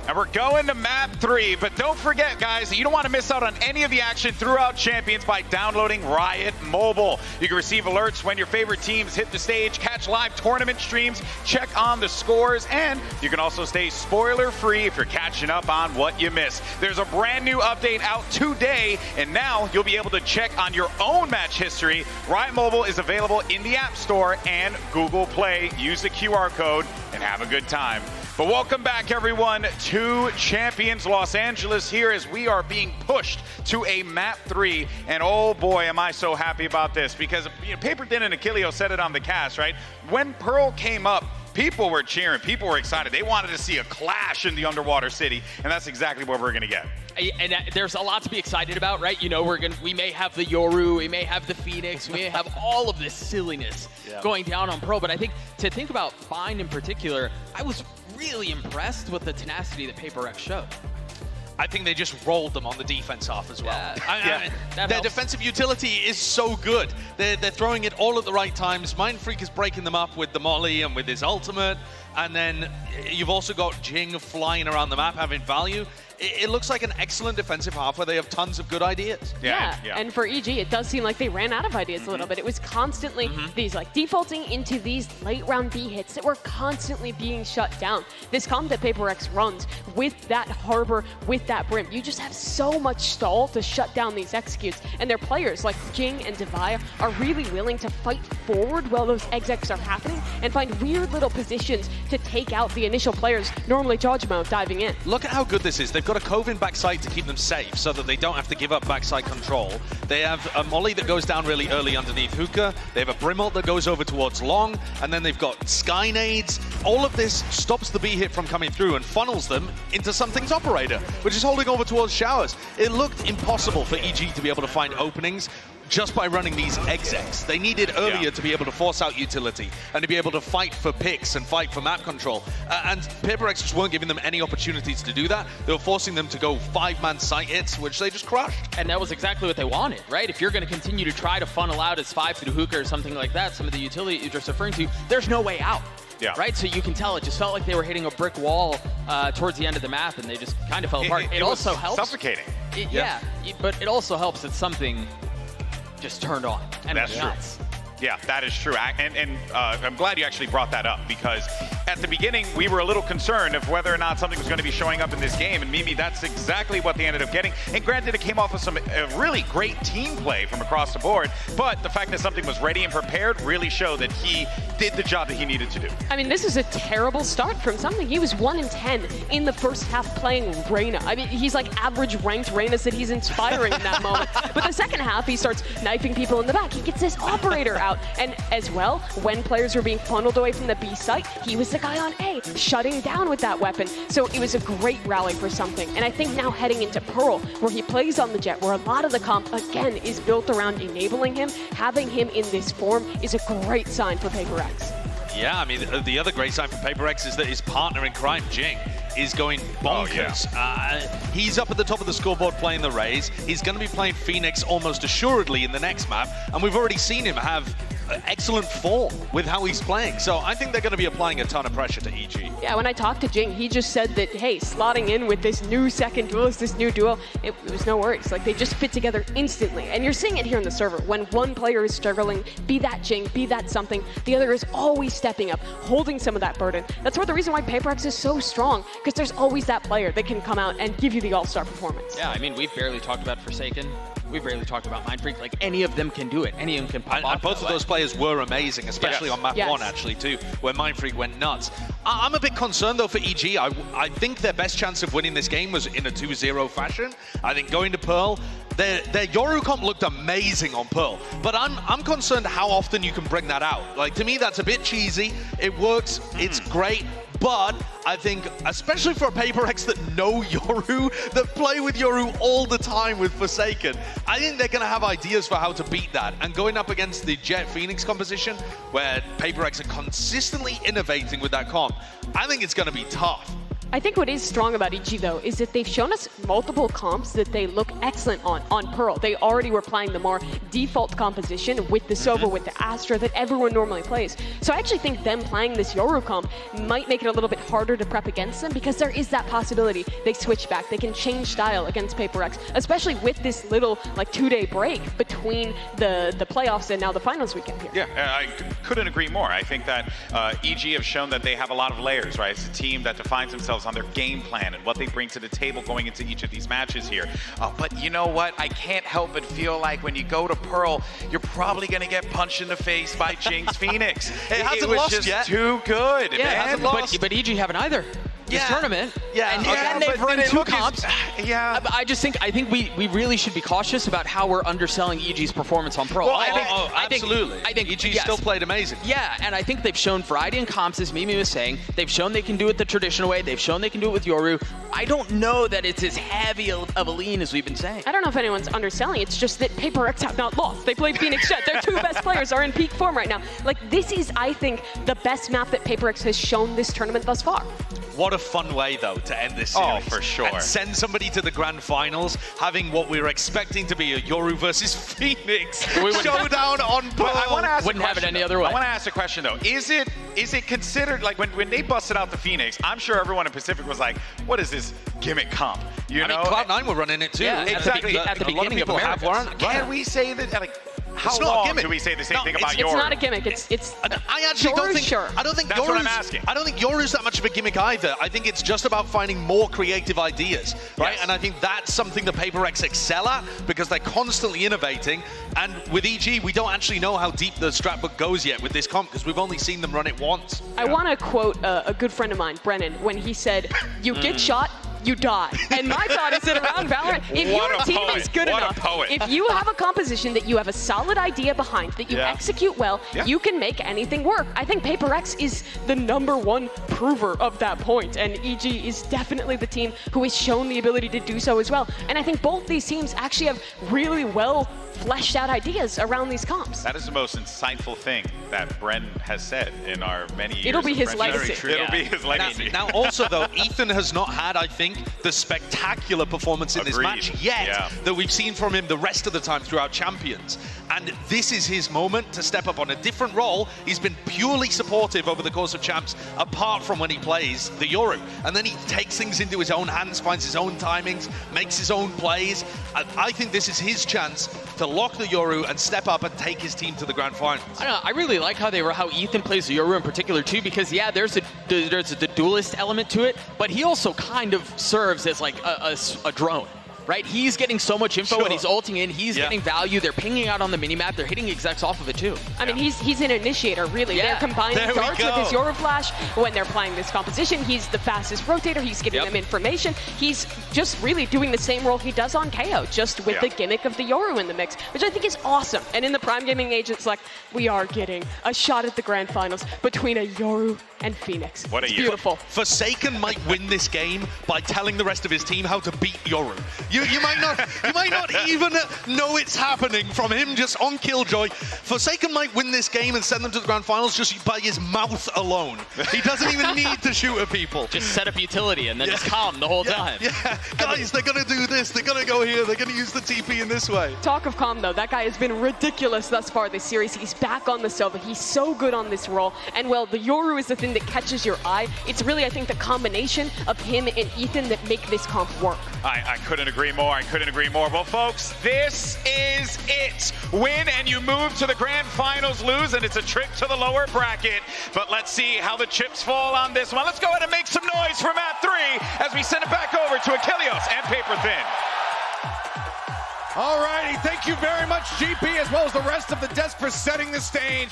And we're going to map 3, but don't forget, guys, you don't want to miss out on any of the action throughout Champions by downloading Riot Mobile. You can receive alerts when your favorite teams hit the stage, catch live tournament streams, check on the scores, and you can also stay spoiler-free if you're catching up on what you missed. There's a brand new update out today, and now you'll be able to check on your own match history. Riot Mobile is available in the App Store and Google Play. Use the QR code and have a good time. But welcome back, everyone, to Champions Los Angeles here as we are being pushed to a map 3. And oh boy, am I so happy about this, because Paper Din and Achilleo said it on the cast, right? When Pearl came up, people were cheering, people were excited. They wanted to see a clash in the underwater city, and that's exactly what we're gonna get. And there's a lot to be excited about, right? You know, we may have the Yoru, we may have the Phoenix, we may have all of this silliness going down on Pro, but I think to think about Fine in particular, I was really impressed with the tenacity that Paper X showed. I think they just rolled them on the defense half as well. Their Their defensive utility is so good. They're throwing it all at the right times. Mind Freak is breaking them up with the Molly and with his ultimate. And then you've also got Jing flying around the map, having value. It looks like an excellent defensive half where they have tons of good ideas. Yeah, and for EG, it does seem like they ran out of ideas a little bit. It was constantly these like defaulting into these late round B hits that were constantly being shut down. This comp that Paper X runs with that Harbor, with that Brim, you just have so much stall to shut down these executes. And their players like Jing and Devaya are really willing to fight forward while those execs are happening and find weird little positions to take out the initial players, normally Dodge mode, diving in. Look at how good this is. They've got a Cove backside to keep them safe so that they don't have to give up backside control. They have a Molly that goes down really early underneath Hookah. They have a Brim ult that goes over towards Long, and then they've got Sky Nades. All of this stops the B hit from coming through and funnels them into something's operator, which is holding over towards Showers. It looked impossible for EG to be able to find openings just by running these execs. They needed earlier to be able to force out utility and to be able to fight for picks and fight for map control. And Paper X just weren't giving them any opportunities to do that. They were forcing them to go 5-man site hits, which they just crushed. And that was exactly what they wanted, right? If you're going to continue to try to funnel out as 5 through Hookah or something like that, some of the utility you're just referring to, there's no way out. Right, so you can tell it just felt like they were hitting a brick wall towards the end of the map, and they just kind of fell apart. It also helps. Suffocating. But it also helps that something just turned on. And that's true. Yeah, that is true. And I'm glad you actually brought that up, because at the beginning, we were a little concerned of whether or not something was going to be showing up in this game. And Mimi, that's exactly what they ended up getting. And granted, it came off of some really great team play from across the board. But the fact that something was ready and prepared really showed that he did the job that he needed to do. I mean, this is a terrible start from something. He was 1-10 in the first half playing Reyna. I mean, he's like average ranked Reyna that he's inspiring in that moment. But the second half, he starts knifing people in the back. He gets this operator out. And as well, when players were being funneled away from the B site, he was the guy on A, shutting down with that weapon. So it was a great rally for something. And I think now heading into Pearl, where he plays on the Jet, where a lot of the comp, again, is built around enabling him, having him in this form is a great sign for Paper X. Yeah, I mean, the other great sign for Paper X is that his partner in crime, Jing, is going bonkers. He's up at the top of the scoreboard playing the Rays. He's going to be playing Phoenix almost assuredly in the next map, and we've already seen him have excellent form with how he's playing. So I think they're going to be applying a ton of pressure to EG. Yeah, when I talked to Jing, he just said that, hey, slotting in with this new second duelist, this new duo, it was no worries. Like, they just fit together instantly. And you're seeing it here in the server. When one player is struggling, be that Jing, be that something, the other is always stepping up, holding some of that burden. That's the reason why Paper X is so strong, because there's always that player that can come out and give you the all-star performance. Yeah, I mean, we've barely talked about Forsaken. We've barely talked about Mind Freak. Like, any of them can do it. Any of them can pop off. And both of those players were amazing, especially on map 1, actually, too, where Mind Freak went nuts. I'm a bit concerned, though, for EG. I think their best chance of winning this game was in a 2-0 fashion. I think going to Pearl, their Yoru comp looked amazing on Pearl, but I'm concerned how often you can bring that out. Like, to me, that's a bit cheesy. It works, it's great, but I think, especially for a Paper X that know Yoru, that play with Yoru all the time with Forsaken, I think they're going to have ideas for how to beat that. And going up against the Jet Phoenix composition, where Paper X are consistently innovating with that comp, I think it's going to be tough. I think what is strong about EG, though, is that they've shown us multiple comps that they look excellent on Pearl. They already were playing the more default composition with the Sova, with the Astra that everyone normally plays. So I actually think them playing this Yoru comp might make it a little bit harder to prep against them, because there is that possibility they switch back. They can change style against Paper Rex, especially with this little like 2-day break between the playoffs and now the finals weekend here. Yeah, I couldn't agree more. I think that EG have shown that they have a lot of layers, right? It's a team that defines themselves on their game plan and what they bring to the table going into each of these matches here. But you know what? I can't help but feel like when you go to Pearl, you're probably going to get punched in the face by Jinx Phoenix. It was lost just yet. too good, Yeah, man. but EG haven't either. This tournament. Yeah. And they've run two comps. Yeah. I think we really should be cautious about how we're underselling EG's performance on Pro. Well, absolutely. I think EG still played amazing. Yeah, and I think they've shown variety in comps, as Mimi was saying. They've shown they can do it the traditional way. They've shown they can do it with Yoru. I don't know that it's as heavy of a lean as we've been saying. I don't know if anyone's underselling. It's just that Paper X have not lost. They played Phoenix Jet. Their two best players are in peak form right now. Like, this is, I think, the best map that Paper X has shown this tournament thus far. What a fun way, though, to end this series. Oh, for sure. And send somebody to the grand finals, having what we were expecting to be a Yoru versus Phoenix showdown on Pearl. I want to ask Wouldn't have it any other way. I want to ask a question, though. Is it considered, like, when they busted out the Phoenix, I'm sure everyone in Pacific was like, what is this gimmick comp? You know? Cloud9 were running it, too. Yeah, exactly. At the A lot of beginning of people have America. Warren. Can we say that, like, how It's not a long gimmick. do we say the same No, thing about it's Yoru? It's not a gimmick. It's I actually don't think. Sure. I don't think That's Yoru's, what I'm asking. I don't think Yoru's that much of a gimmick either. I think it's just about finding more creative ideas, right? Yes. And I think that's something the Paper X excel at, because they're constantly innovating. And with EG, we don't actually know how deep the strat book goes yet with this comp, because we've only seen them run it once. I want to quote a good friend of mine, Brennan, when he said, "You get shot, you die." And my thought is that around Valorant, if What your a team poet. is good What a enough, poet. if you have a composition that you have a solid idea behind, that you Yeah. execute well, Yeah. you can make anything work. I think Paper X is the #1 prover of that point, and EG is definitely the team who has shown the ability to do so as well. And I think both these teams actually have really well fleshed out ideas around these comps. That is the most insightful thing that Bren has said in our many years. It'll be of his friendship. legacy. Very true. It'll Yeah. be his legacy. Now, also, though, Ethan has not had, I think, the spectacular performance in this Agreed. match yet Yeah. that we've seen from him the rest of the time throughout Champions. And this is his moment to step up on a different role. He's been purely supportive over the course of Champs, apart from when he plays the Yoru. And then he takes things into his own hands, finds his own timings, makes his own plays. And I think this is his chance to lock the Yoru and step up and take his team to the grand finals. I don't know. I really like how Ethan plays the Yoru in particular too, because yeah, there's the duelist element to it, but he also kind of serves as like a drone. Right, he's getting so much info when he's ulting in. He's getting value. They're pinging out on the minimap. They're hitting execs off of it too. I mean, he's an initiator, really. Yeah. They're combining There we darts with go. his Yoru Flash when they're playing this composition. He's the fastest rotator. He's giving them information. He's just really doing the same role he does on KO, just with the gimmick of the Yoru in the mix, which I think is awesome. And in the Prime Gaming Age, it's like, we are getting a shot at the grand finals between a Yoru and Phoenix. What a it's year. beautiful. Forsaken might win this game by telling the rest of his team how to beat Yoru. You might not even know it's happening from him just on Killjoy. Forsaken might win this game and send them to the grand finals just by his mouth alone. He doesn't even need to shoot at people. Just set up utility and then just calm the whole time. Yeah, guys, they're gonna do this. They're gonna go here. They're gonna use the TP in this way. Talk of calm, though, that guy has been ridiculous thus far this series. He's back on the Sova. He's so good on this role. And, well, the Yoru is the thing that catches your eye. It's really, I think, the combination of him and Ethan that make this comp work. I couldn't agree more. I couldn't agree more. Well, folks, this is it. Win and you move to the grand finals, lose, and it's a trip to the lower bracket. But let's see how the chips fall on this one. Let's go ahead and make some noise for map 3 as we send it back over to Achilles and Paper Thin. All righty, thank you very much, GP, as well as the rest of the desk for setting the stage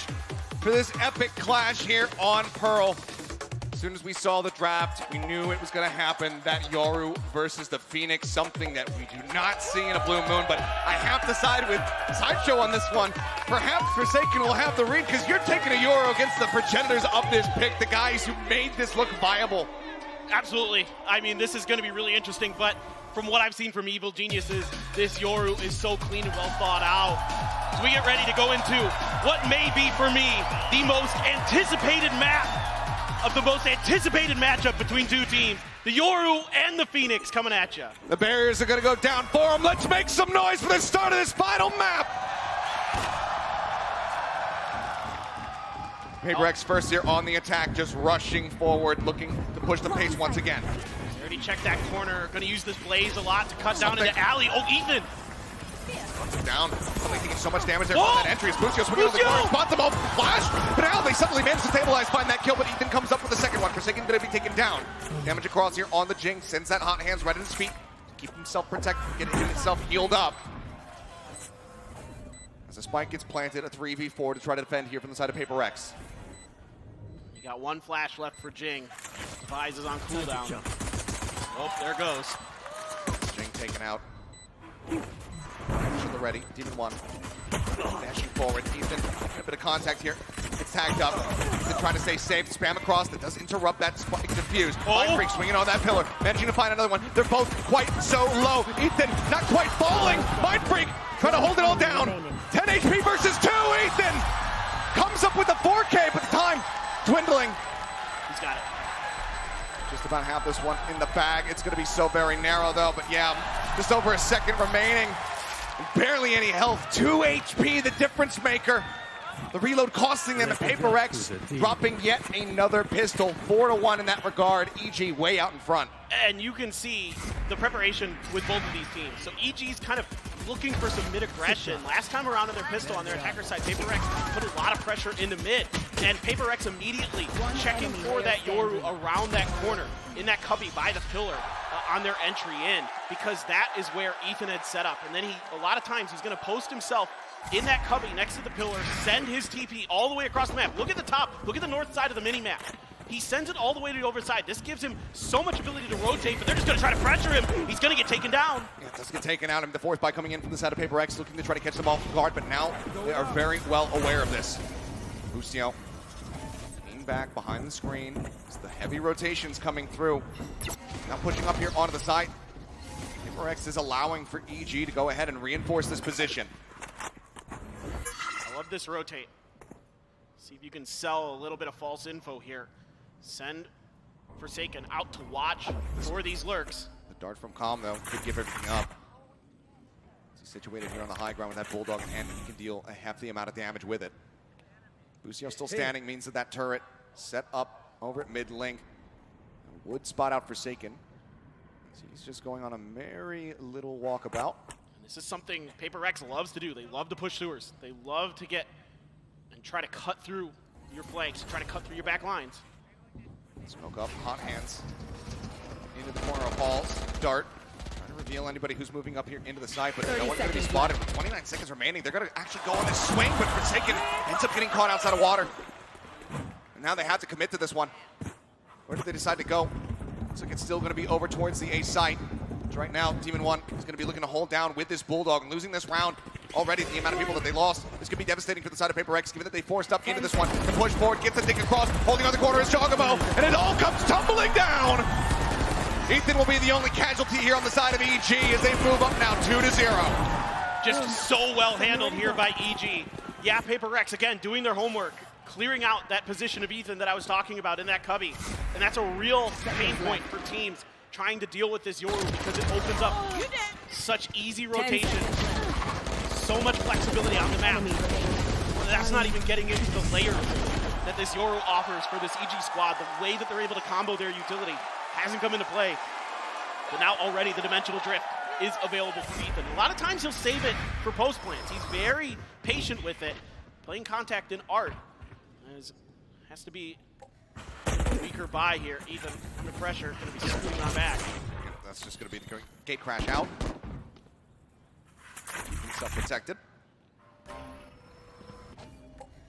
for this epic clash here on Pearl. As soon as we saw the draft, we knew it was going to happen, that Yoru versus the Phoenix, something that we do not see in a Blue Moon, but I have to side with Sideshow on this one. Perhaps Forsaken will have the read, because you're taking a Yoru against the progenitors of this pick, the guys who made this look viable. Absolutely. I mean, this is going to be really interesting, but from what I've seen from Evil Geniuses, this Yoru is so clean and well thought out. So we get ready to go into what may be, for me, the most anticipated map of the most anticipated matchup between two teams. The Yoru and the Phoenix coming at you. The barriers are going to go down for them. Let's make some noise for the start of this final map. PaperX first here on the attack, just rushing forward, looking to push the pace once again. They already checked that corner. Going to use this blaze a lot to cut down into alley. Oh, Ethan. Down. Only taking so much damage there from that entry. As Bucio swinging on the corner, spots them all. Flash. But now they suddenly manage to stabilize, find that kill, but Ethan comes up with the second one. Forsaken going to be taken down. Damage across here on the Jinx. Sends that hot hands right at his feet. Keep himself protected, getting himself healed up. As the spike gets planted, a 3v4 to try to defend here from the side of PaperX. You got one flash left for Jing. Vise is on cooldown. Oh, there goes. Jing taken out. To the ready, Demon 1. Dashing forward, Ethan, a bit of contact here. Gets tagged up. Ethan trying to stay safe, spam across, that does interrupt that spike defuse. Mind Freak swinging on that pillar, managing to find another one. They're both quite so low. Ethan not quite falling. Mind Freak trying to hold it all down. 10 HP versus 2, Ethan comes up with the 4K, but the time dwindling. He's got it. Just about half this one in the bag. It's going to be so very narrow though, but yeah, just over a second remaining. Barely any health, 2 HP, the difference maker. The reload costing them, and PaperX dropping yet another pistol. 4-1 in that regard. EG way out in front. And you can see the preparation with both of these teams. So EG's kind of looking for some mid-aggression. Last time around on their pistol on their attacker side, PaperX put a lot of pressure into mid. And PaperX immediately checking for that Yoru around that corner, in that cubby by the pillar on their entry in, because that is where Ethan had set up. And then a lot of times he's going to post himself in that cubby next to the pillar, send his TP all the way across the map. Look at the top, look at the north side of the mini-map. He sends it all the way to the overside. This gives him so much ability to rotate, but they're just going to try to pressure him. He's going to get taken down. Yeah, it does get taken out. And the fourth by coming in from the side of PaperX, looking to try to catch them off guard, but now they are very well aware of this. Bucio leaning back behind the screen as the heavy rotations coming through. Now pushing up here onto the side. PaperX is allowing for EG to go ahead and reinforce this position. I love this rotate. See if you can sell a little bit of false info here. Send Forsaken out to watch for these lurks. The dart from Calm, though, could give everything up. He's situated here on the high ground with that Bulldog, and he can deal a hefty amount of damage with it. Bucio still standing, means that turret set up over at mid link. Would spot out Forsaken. He's just going on a merry little walkabout. This is something PaperX loves to do. They love to push sewers. They love to get and try to cut through your flanks, try to cut through your back lines. Smoke up, hot hands into the corner of Halls. Dart trying to reveal anybody who's moving up here into the side, but no one's going to be spotted. With 29 seconds remaining, they're going to actually go on this swing, but Forsaken ends up getting caught outside of water. And now they have to commit to this one. Where did they decide to go? Looks like it's still going to be over towards the A site. Right now, Demon 1 is going to be looking to hold down with this Bulldog, and losing this round already, the amount of people that they lost, this could be devastating for the side of PaperX, given that they forced up into this one. To push forward, gets the dick across, holding on the corner is Jogamo, and it all comes tumbling down! Ethan will be the only casualty here on the side of EG as they move up now 2-0. Just so well handled here by EG. Yeah, PaperX, again, doing their homework, clearing out that position of Ethan that I was talking about in that cubby. And that's a real pain point for teams trying to deal with this Yoru, because it opens up such easy rotation, so much flexibility on the map. That's not even getting into the layers that this Yoru offers for this EG squad. The way that they're able to combo their utility hasn't come into play. But now already the dimensional drift is available for Ethan. A lot of times he'll save it for post plants. He's very patient with it. Playing contact in art has to be weaker by here. Ethan under pressure, going to be screwing on back. That's just going to be the gate crash out. Himself protected.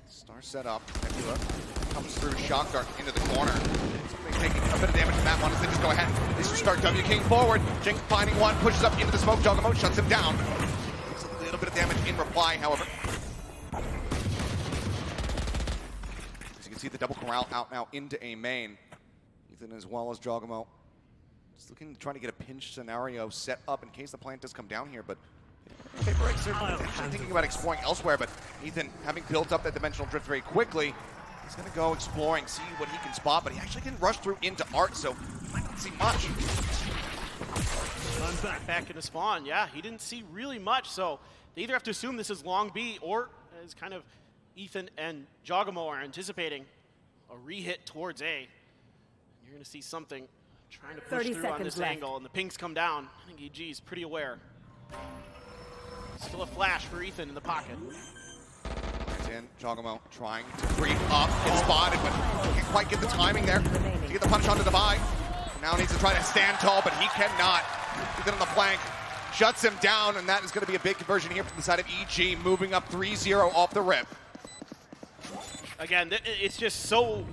Star set up. Nebula comes through, shock dart into the corner. Something taking a bit of damage from that one as they just go ahead. They just start W King forward. Jink finding one, pushes up into the smoke. Jogamo shuts him down. Takes a little bit of damage in reply, however. See the double corral out now into a main. Ethan as well as Jogamo. Just looking to try to get a pinch scenario set up in case the plant does come down here, but PaperX are actually thinking about exploring elsewhere, but Ethan, having built up that dimensional drift very quickly, He's gonna go exploring, see what he can spot, but he actually didn't rush through into Art, so he might not see much. Back into spawn, yeah, he didn't see really much, so they either have to assume this is long B, or as kind of Ethan and Jogamo are anticipating, a re-hit towards A. You're gonna see something trying to push through on this angle, and the pings come down. I think EG is pretty aware. Still a flash for Ethan in the pocket. In, Jogamo trying to creep up, gets spotted, but can't quite get the timing there to get the punish onto Divide. Now needs to try to stand tall, but he cannot. Ethan on the flank, shuts him down, and that is going to be a big conversion here from the side of EG, moving up 3-0 off the rip. Again, it's just so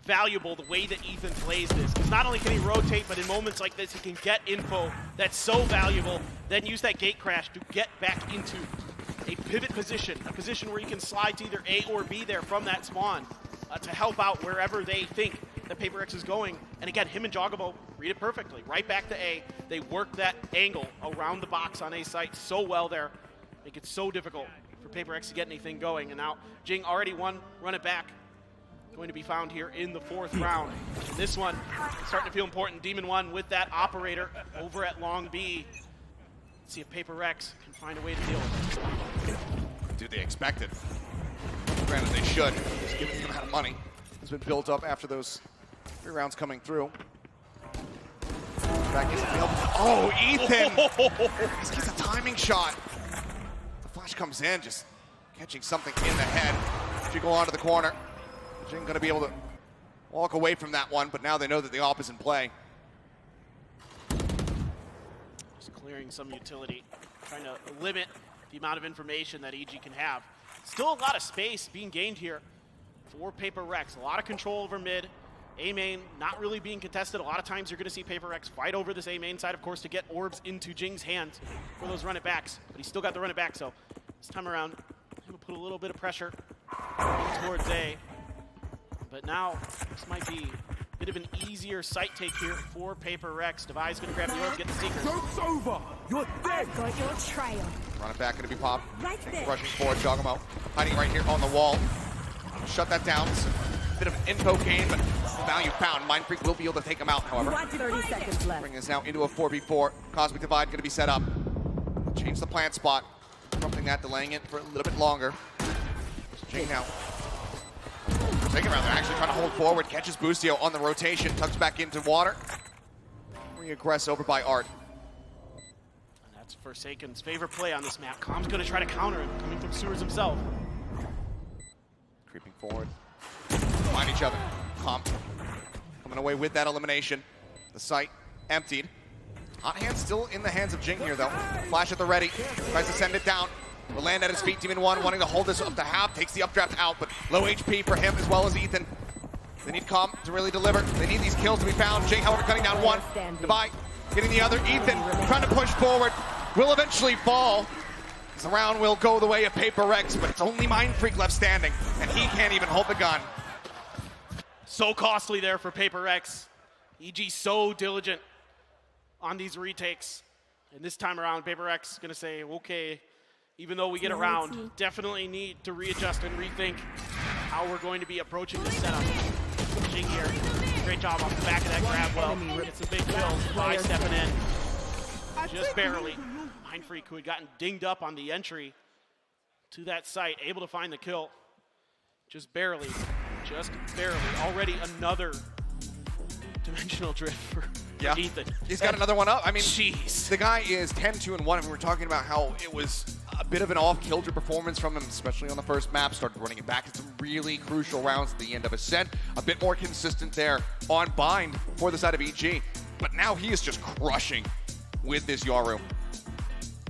valuable the way that Ethan plays this, because not only can he rotate, but in moments like this, he can get info that's so valuable, then use that gate crash to get back into a pivot position, a position where you can slide to either A or B there from that spawn to help out wherever they think that Paper X is going. And again, him and Jogamo read it perfectly. Right back to A. They work that angle around the box on A site so well there, make it so difficult for Paper X to get anything going. And now Jing already won, run it back. Going to be found here in the 4th round. And this one starting to feel important. Demon 1 with that operator over at Long B. Let's see if Paper X can find a way to deal with it. Do they expect it? Granted, they should, just given the amount of money has been built up after those 3 rounds coming through. Back is able to, oh, Ethan! This gets a timing shot. The flash comes in, just catching something in the head. Jiggle onto the corner. Jing gonna be able to walk away from that one, but now they know that the op is in play. Just clearing some utility, trying to limit the amount of information that EG can have. Still a lot of space being gained here for Paper Rex. A lot of control over mid. A main not really being contested. A lot of times you're going to see Paper Rex fight over this A main side, of course, to get orbs into Jing's hands for those run it backs. But he's still got the run it back, so this time around, he'll put a little bit of pressure towards A. But now, this might be a bit of an easier sight take here for Paper Rex. Devi's going to grab the orb, get the secret. Joke's over! You're dead! I've got your trail. Run it back, gonna be popped. Right there. Rushing forward, Jogamo hiding right here on the wall. Shut that down. It's a bit of an info gain, but the value found. Mind Freak will be able to take him out, however. 30 seconds left. Bringing us now into a 4v4. Cosmic Divide gonna be set up. Change the plant spot. Something that, delaying it for a little bit longer. Jing now. Second round, they're actually trying to hold forward. Catches Boostio on the rotation, tucks back into water. Re-aggress over by Art. And that's Forsaken's favorite play on this map. Com's going to try to counter it, coming from Sewers himself. Creeping forward. Find each other. Com coming away with that elimination. The site emptied. Hot hand still in the hands of Jing here, though. Flash at the ready. Tries to send it down. Will land at his feet. Demon 1 wanting to hold this up to half. Takes the updraft out, but low HP for him as well as Ethan. They need Com to really deliver. They need these kills to be found. Jing, however, cutting down one. Divide getting the other. Ethan trying to push forward. Will eventually fall. The round will go the way of Paper Rex, but it's only Mind Freak left standing, and he can't even hold the gun. So costly there for Paper Rex. EG so diligent on these retakes. And this time around, Paper Rex is going to say, okay, even though we get around, definitely need to readjust and rethink how we're going to be approaching this setup. Jing here, great job off the back of that grab well. Gets a big kill by stepping in. Just barely. Mind Freak, who had gotten dinged up on the entry to that site, able to find the kill. Just barely. Already another dimensional drift for Ethan. He's got another one up. I mean, jeez. The guy is 10-2-1, and we were talking about how it was a bit of an off-kilter performance from him, especially on the first map. Started running it back in some really crucial rounds at the end of a set. A bit more consistent there on Bind for the side of EG. But now he is just crushing with this Yoru.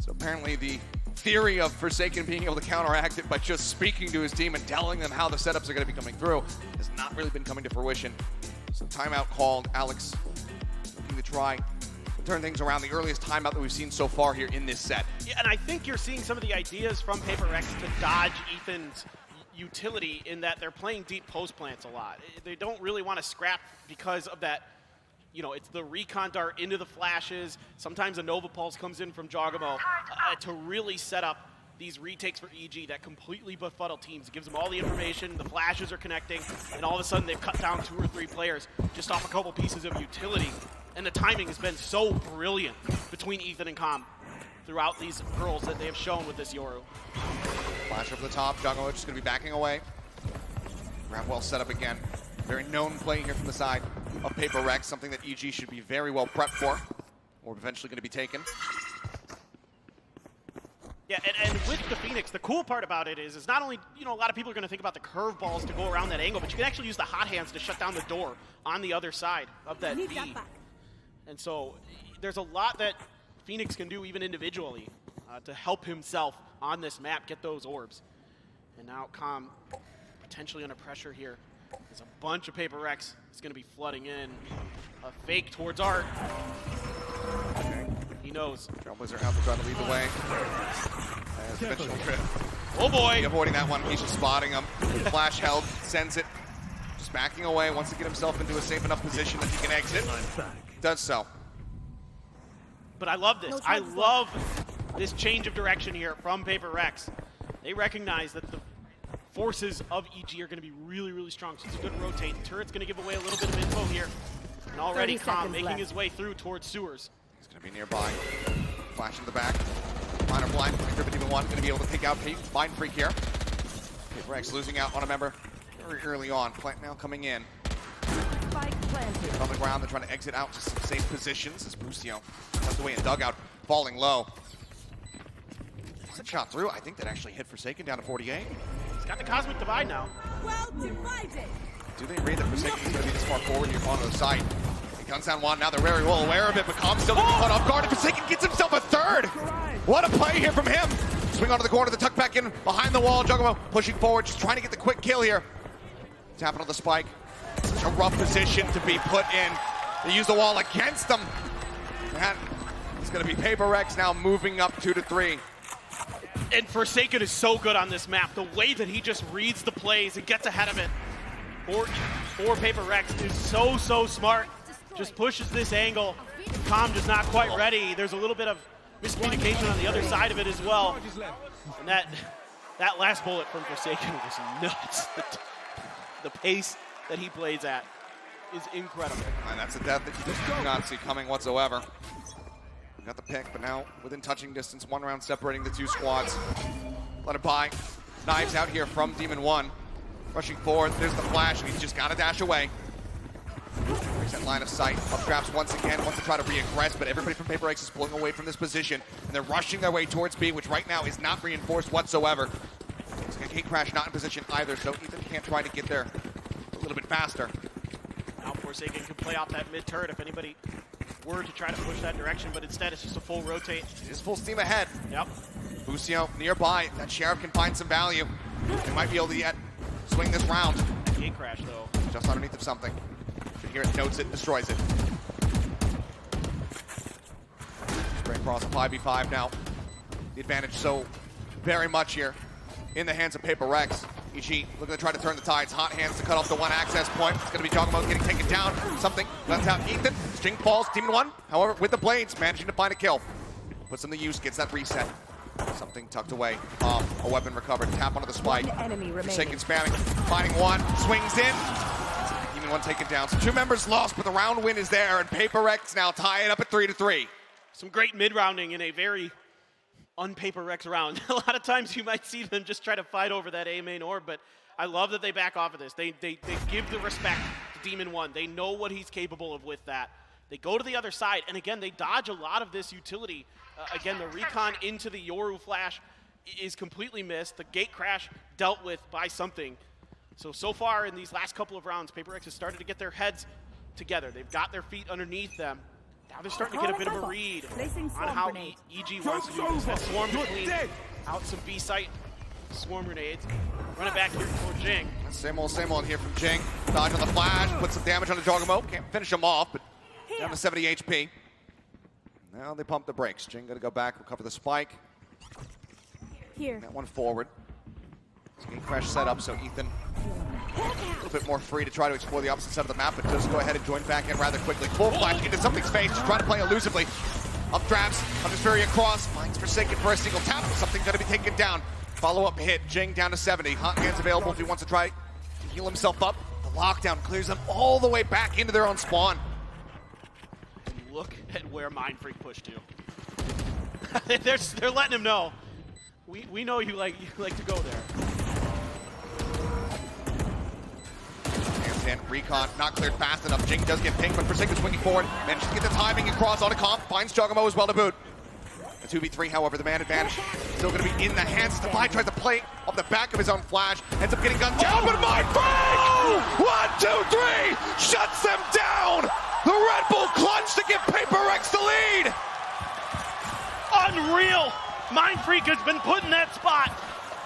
So apparently the theory of Forsaken being able to counteract it by just speaking to his team and telling them how the setups are going to be coming through has not really been coming to fruition. So timeout called. Alex looking to try to turn things around. The earliest timeout that we've seen so far here in this set. Yeah, and I think you're seeing some of the ideas from Paper Rex to dodge Ethan's utility in that they're playing deep post plants a lot. They don't really want to scrap because of that. You know, it's the recon dart into the flashes. Sometimes a Nova Pulse comes in from Jogamo to really set up these retakes for EG that completely befuddle teams. It gives them all the information, the flashes are connecting, and all of a sudden they've cut down 2 or 3 players just off a couple pieces of utility. And the timing has been so brilliant between Ethan and Com throughout these girls that they have shown with this Yoru. Flash over the top, Juggle just going to be backing away. Grab well set up again. Very known play here from the side of Paper Rex, something that EG should be very well prepped for, or eventually going to be taken. Yeah, and with the Phoenix, the cool part about it is not only, you know, a lot of people are going to think about the curveballs to go around that angle, but you can actually use the hot hands to shut down the door on the other side of that V. And so there's a lot that Phoenix can do even individually to help himself on this map get those orbs. And now Com potentially under pressure here. There's a bunch of Paper Rex is going to be flooding in. A fake towards Art. He knows. Trailblazer out to try to lead the way. As dimensional trip. Oh boy! Avoiding that one, he's just spotting him. Flash held, sends it. Just backing away, wants to get himself into a safe enough position that he can exit. Does so. But I love this. I love this change of direction here from Paper Rex. They recognize that the forces of EG are going to be really, really strong. So it's a good rotate. The turret's going to give away a little bit of info here. And already Com making his way through towards sewers. He's going to be nearby. Flash in the back. Minor blind. Driven even one. Going to be able to take out Mind Freak here. Paper Rex losing out on a member very early on. Plant now coming in. On the ground, they're trying to exit out to some safe positions as Busio tucked away in dugout, falling low. That shot through. I think that actually hit Forsaken down to 48. He's got the Cosmic Divide now. Well divided. Do they read that Forsaken is going to be this far forward here on the side? He guns down one. Now they're very well aware of it, but Com's still going to be caught off guard. And Forsaken gets himself a third. What a play here from him. Swing onto the corner, the tuck back in behind the wall. Juggermo pushing forward, just trying to get the quick kill here. Tapping on the spike. Such a rough position to be put in. They use the wall against them. That is going to be Paper Rex now moving up 2-3. And Forsaken is so good on this map. The way that he just reads the plays and gets ahead of it for Paper Rex is so, so smart. Just pushes this angle. Com just not quite ready. There's a little bit of miscommunication on the other side of it as well. And that last bullet from Forsaken was nuts. The pace that he plays at is incredible. And that's a death that you just do not see coming whatsoever. Got the pick, but now within touching distance, 1 round separating the 2 squads. Let it by. Knives out here from Demon 1. Rushing forward, there's the flash, and he's just got to dash away. Breaks that line of sight. Up traps once again, wants to try to re-aggress, but everybody from Paper Rex is pulling away from this position, and they're rushing their way towards B, which right now is not reinforced whatsoever. Gate Crash not in position either, so Ethan can't try to get there a little bit faster. Now Forsaken can play off that mid turret if anybody were to try to push that direction, but instead it's just a full rotate. It is full steam ahead. Yep. Busio nearby. That Sheriff can find some value. They might be able to yet swing this round. Gate Crash though. Just underneath of something. You hear it, notes it, destroys it. Spray across a 5v5 now. The advantage so very much here in the hands of Paper Rex. EG looking to try to turn the tides. Hot hands to cut off the one access point. It's going to be Jogamo getting taken down. Something lets out Ethan. String falls, Demon 1. However, with the blades, managing to find a kill. Puts him to use, gets that reset. Something tucked away. A weapon recovered. Tap onto the spike. Forsaken spamming. Finding one. Swings in. Demon 1 taken down. So 2 members lost, but the round win is there. And Paper Rex now tie it up at 3-3. Some great mid-rounding in a very un-Paper Rex round. A lot of times you might see them just try to fight over that A main orb, but I love that they back off of this. They give the respect to Demon 1. They know what he's capable of with that. They go to the other side, and again, they dodge a lot of this utility. Again, the recon into the Yoru flash is completely missed. The gate crash dealt with by something. So far in these last couple of rounds, Paper Rex has started to get their heads together. They've got their feet underneath them. Now they're starting to get a bit of a read on how EG wants to do this. That swarm between out some B site swarm grenades. Run it back here for Jing. Same old here from Jing. Dodge on the flash, put some damage on the Jogamo. Can't finish him off, but down to 70 HP. Now they pump the brakes. Jing gonna go back, recover the spike. Here. That one forward. Gate crash set up, so Ethan a little bit more free to try to explore the opposite side of the map, but just go ahead and join back in rather quickly. Full flash into something's face, just trying to play elusively. Up drafts, Undersfury across, finds Forsaken for a single tap, something gonna be taken down. Follow-up hit, Jing down to 70. Hot hands available if he wants to try to heal himself up. The lockdown clears them all the way back into their own spawn. Look at where Mindfreak pushed to. They're letting him know. We know you like to go there. And Recon not cleared fast enough. Jing does get pinged, but Forsaken swinging forward. Manages to get the timing across on a comp. Finds Jugamo as well to boot. A 2v3, however, the man advantage still going to be in the hands. Defy tries to play off the back of his own flash. Ends up getting gunned down, but Mindfreak! 1, 2, 3! Shuts them down! The Red Bull clutch to give Paper Rex the lead! Unreal! Mindfreak has been put in that spot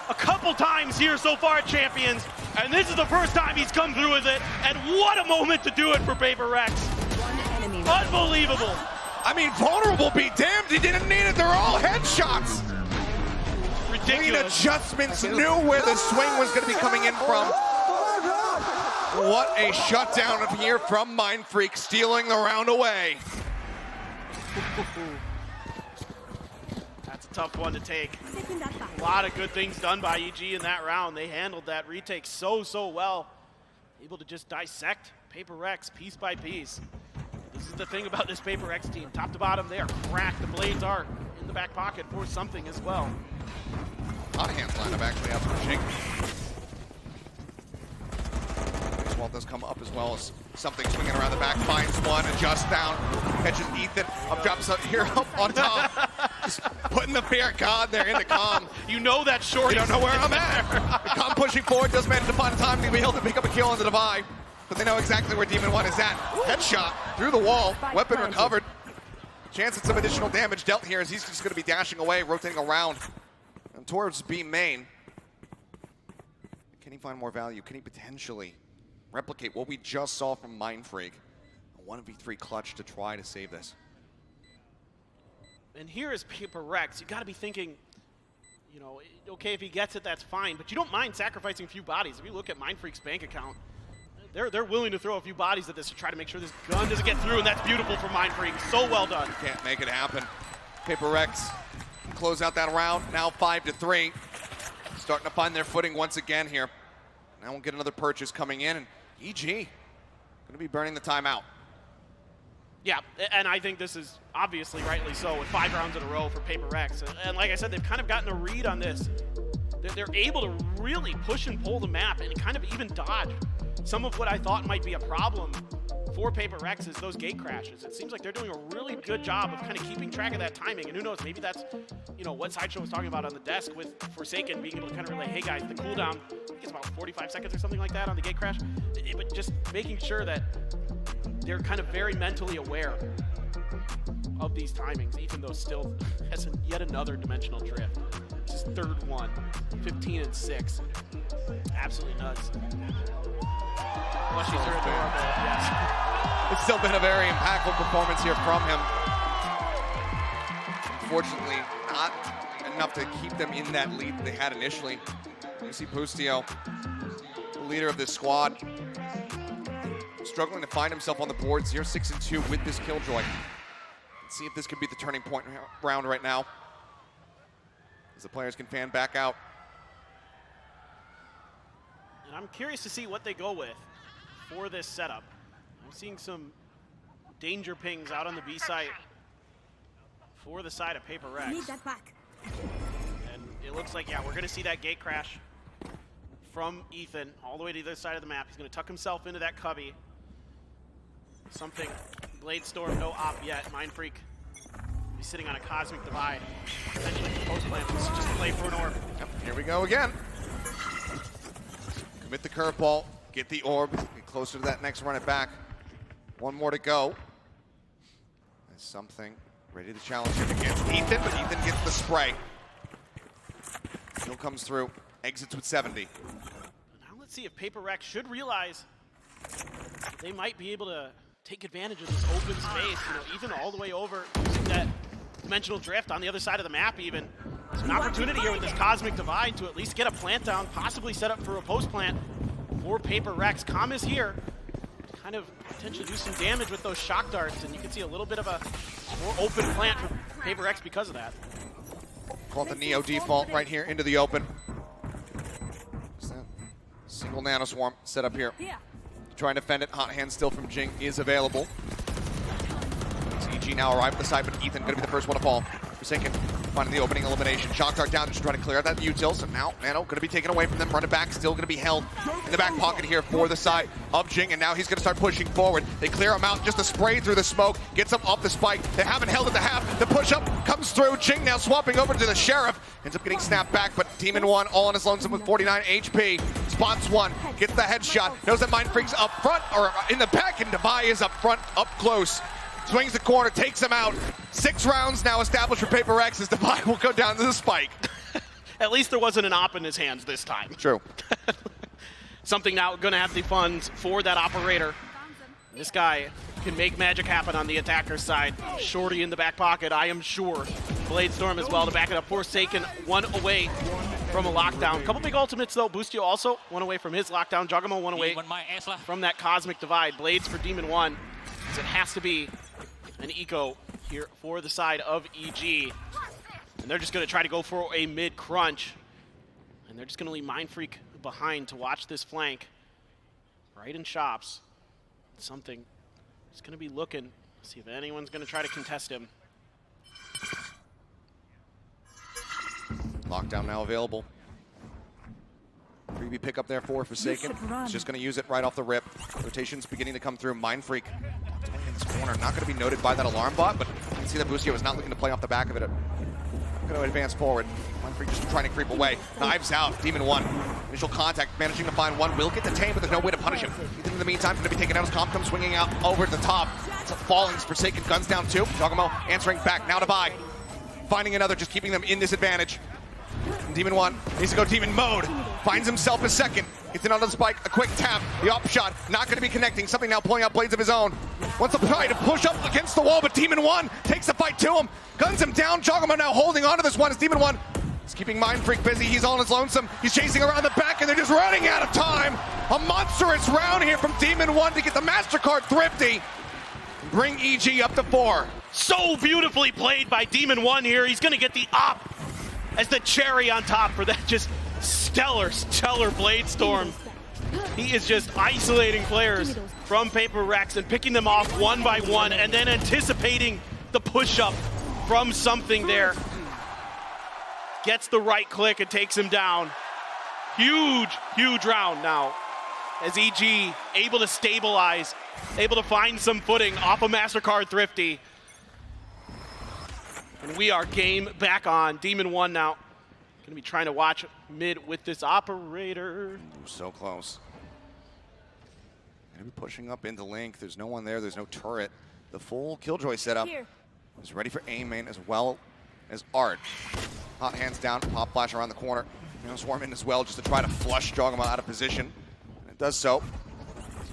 a couple times here so far at Champions, and this is the first time he's come through with it, and what a moment to do it for Paper Rex. Unbelievable. I mean, vulnerable be damned, he didn't need it, they're all headshots. Ridiculous. Clean adjustments, knew where the swing was going to be coming in from. What a shutdown of here from Mindfreak, stealing the round away. That's a tough one to take. A lot of good things done by EG in that round. They handled that retake so well. Able to just dissect Paper Rex piece by piece. This is the thing about this Paper Rex team. Top to bottom, they are cracked. The blades are in the back pocket for something as well. A lot of hands lined up actually out for Jing. Wall does come up as well as something swinging around the back, finds one, adjusts down, catches Ethan, up drops up here up on top. Just putting the fear of God there in the comm. You know that short. You don't know where I'm at. The comm pushing forward, does manage to find a time to be able to pick up a kill on the Divide, but they know exactly where Demon 1 is at. Headshot through the wall, weapon recovered. Chance at some additional damage dealt here as he's just going to be dashing away, rotating around and towards B main. Can he find more value? Can he potentially replicate what we just saw from Mindfreak? A 1v3 clutch to try to save this. And here is Paper Rex. You got to be thinking, you know, okay, if he gets it, that's fine, but you don't mind sacrificing a few bodies. If you look at Mindfreak's bank account, they're willing to throw a few bodies at this to try to make sure this gun doesn't get through, and that's beautiful for Mindfreak. So well done. Can't make it happen. Paper Rex close out that round, now 5-3. Starting to find their footing once again here. Now we'll get another purchase coming in, and EG going to be burning the timeout. Yeah, and I think this is obviously rightly so with 5 rounds in a row for Paper Rex. And like I said, they've kind of gotten a read on this. They're able to really push and pull the map and kind of even dodge some of what I thought might be a problem for Paper Rex is those gate crashes. It seems like they're doing a really good job of kind of keeping track of that timing. And who knows, maybe that's, you know, what Sideshow was talking about on the desk with Forsaken being able to kind of relay, hey guys, the cooldown, I think it's about 45 seconds or something like that on the gate crash. But just making sure that they're kind of very mentally aware of these timings, even though still has yet another dimensional drift. This is third one, 15-6. Absolutely nuts. Plushies are adorable, yes. It's still been a very impactful performance here from him. Unfortunately, not enough to keep them in that lead they had initially. You see Pustio, the leader of this squad, struggling to find himself on the boards here, 6-2 with this Killjoy. Let's see if this could be the turning point round right now, as the players can fan back out. And I'm curious to see what they go with for this setup. I'm seeing some danger pings out on the B site for the side of Paper Rex. Need that back. And it looks like, yeah, we're going to see that gate crash from Ethan all the way to the other side of the map. He's going to tuck himself into that cubby. Something, Blade Storm, no op yet. Mindfreak, he's sitting on a Cosmic Divide. Potentially post plan, let's just play for an orb. Yep, here we go again. Commit the curveball, get the orb, get closer to that next run it back. One more to go. There's something ready to challenge him against Ethan, but Ethan gets the spray. Still comes through, exits with 70. Now let's see if Paper Rex should realize they might be able to take advantage of this open space. You know, Ethan all the way over using that dimensional drift on the other side of the map even. There's an opportunity here with this Cosmic Divide to at least get a plant down, possibly set up for a post plant for Paper Rex. Comm is here to kind of potentially do some damage with those shock darts, and you can see a little bit of a more open plant for Paper Rex because of that. Call it the Neo default right here into the open. Single nano swarm set up here. Trying to defend it. Hot hand still from Jing is available. CG now arrived at the side, but Ethan going to be the first one to fall. Forsaken finding the opening elimination. Shock dart down, just trying to clear out that util. So now Nano going to be taken away from them. Running back, still going to be held in the back pocket here for the side of Jing. And now he's going to start pushing forward. They clear him out, just a spray through the smoke. Gets him off the spike. They haven't held at the half. The push up comes through. Jing now swapping over to the Sheriff. Ends up getting snapped back, but Demon 1 all on his lonesome with 49 HP. Spots one, gets the headshot. Knows that Mind Freak's up front, or in the back, and Devi is up front, up close. Swings the corner, takes him out. 6 rounds now established for Paper Rex as Devi will go down to the spike. At least there wasn't an op in his hands this time. True. Something now going to have the funds for that operator. This guy can make magic happen on the attacker's side. Shorty in the back pocket, I am sure. Bladestorm as well to back it up. Forsaken, 1 away from a lockdown. Couple big ultimates though. Boostio also 1 away from his lockdown. Jugamo 1 away from that cosmic divide. Blades for Demon 1. So it has to be an eco here for the side of EG. And they're just going to try to go for a mid crunch. And they're just going to leave Mind Freak behind to watch this flank. Right in shops. Something. He's going to be looking. See if anyone's going to try to contest him. Lockdown now available. Freebie pick up there for Forsaken. He's just going to use it right off the rip. Rotation's beginning to come through. Mind Freak in this corner. Not going to be noted by that alarm bot, but you can see that Boostio is not looking to play off the back of it. Going to advance forward. Mind Freak just trying to creep away. Knives out. Demon 1. Initial contact. Managing to find one. Will get detained, but there's no way to punish him. Ethan in the meantime going to be taken out as Comp comes swinging out over the top. It's a falling. Forsaken. Guns down 2. Jogamo answering back. Now Devi. Finding another. Just keeping them in disadvantage. Demon 1 needs to go Demon mode. Finds himself a second. Gets in on the spike. A quick tap. The up shot. Not going to be connecting. Something now pulling out blades of his own. Wants to try to push up against the wall, but Demon 1 takes the fight to him. Guns him down. Jogamo now holding on to this one as Demon 1 is keeping Mind Freak busy. He's all on his lonesome. He's chasing around the back, and they're just running out of time. A monstrous round here from Demon 1 to get the MasterCard thrifty. Bring EG up to 4. So beautifully played by Demon 1 here. He's going to get the op as the cherry on top for that just stellar Bladestorm. He is just isolating players from Paper Rex and picking them off one by one and then anticipating the push-up from something there. Gets the right click and takes him down. Huge round now as EG able to stabilize, able to find some footing off of MasterCard Thrifty. And we are game back on. Demon 1 now going to be trying to watch mid with this operator. So close. Going to be pushing up into Link. There's no one there. There's no turret. The full Killjoy setup is ready for aim main as well as Art. Hot hands down. Pop flash around the corner. Swarm in as well just to try to flush Jogamo out of position. And it does so.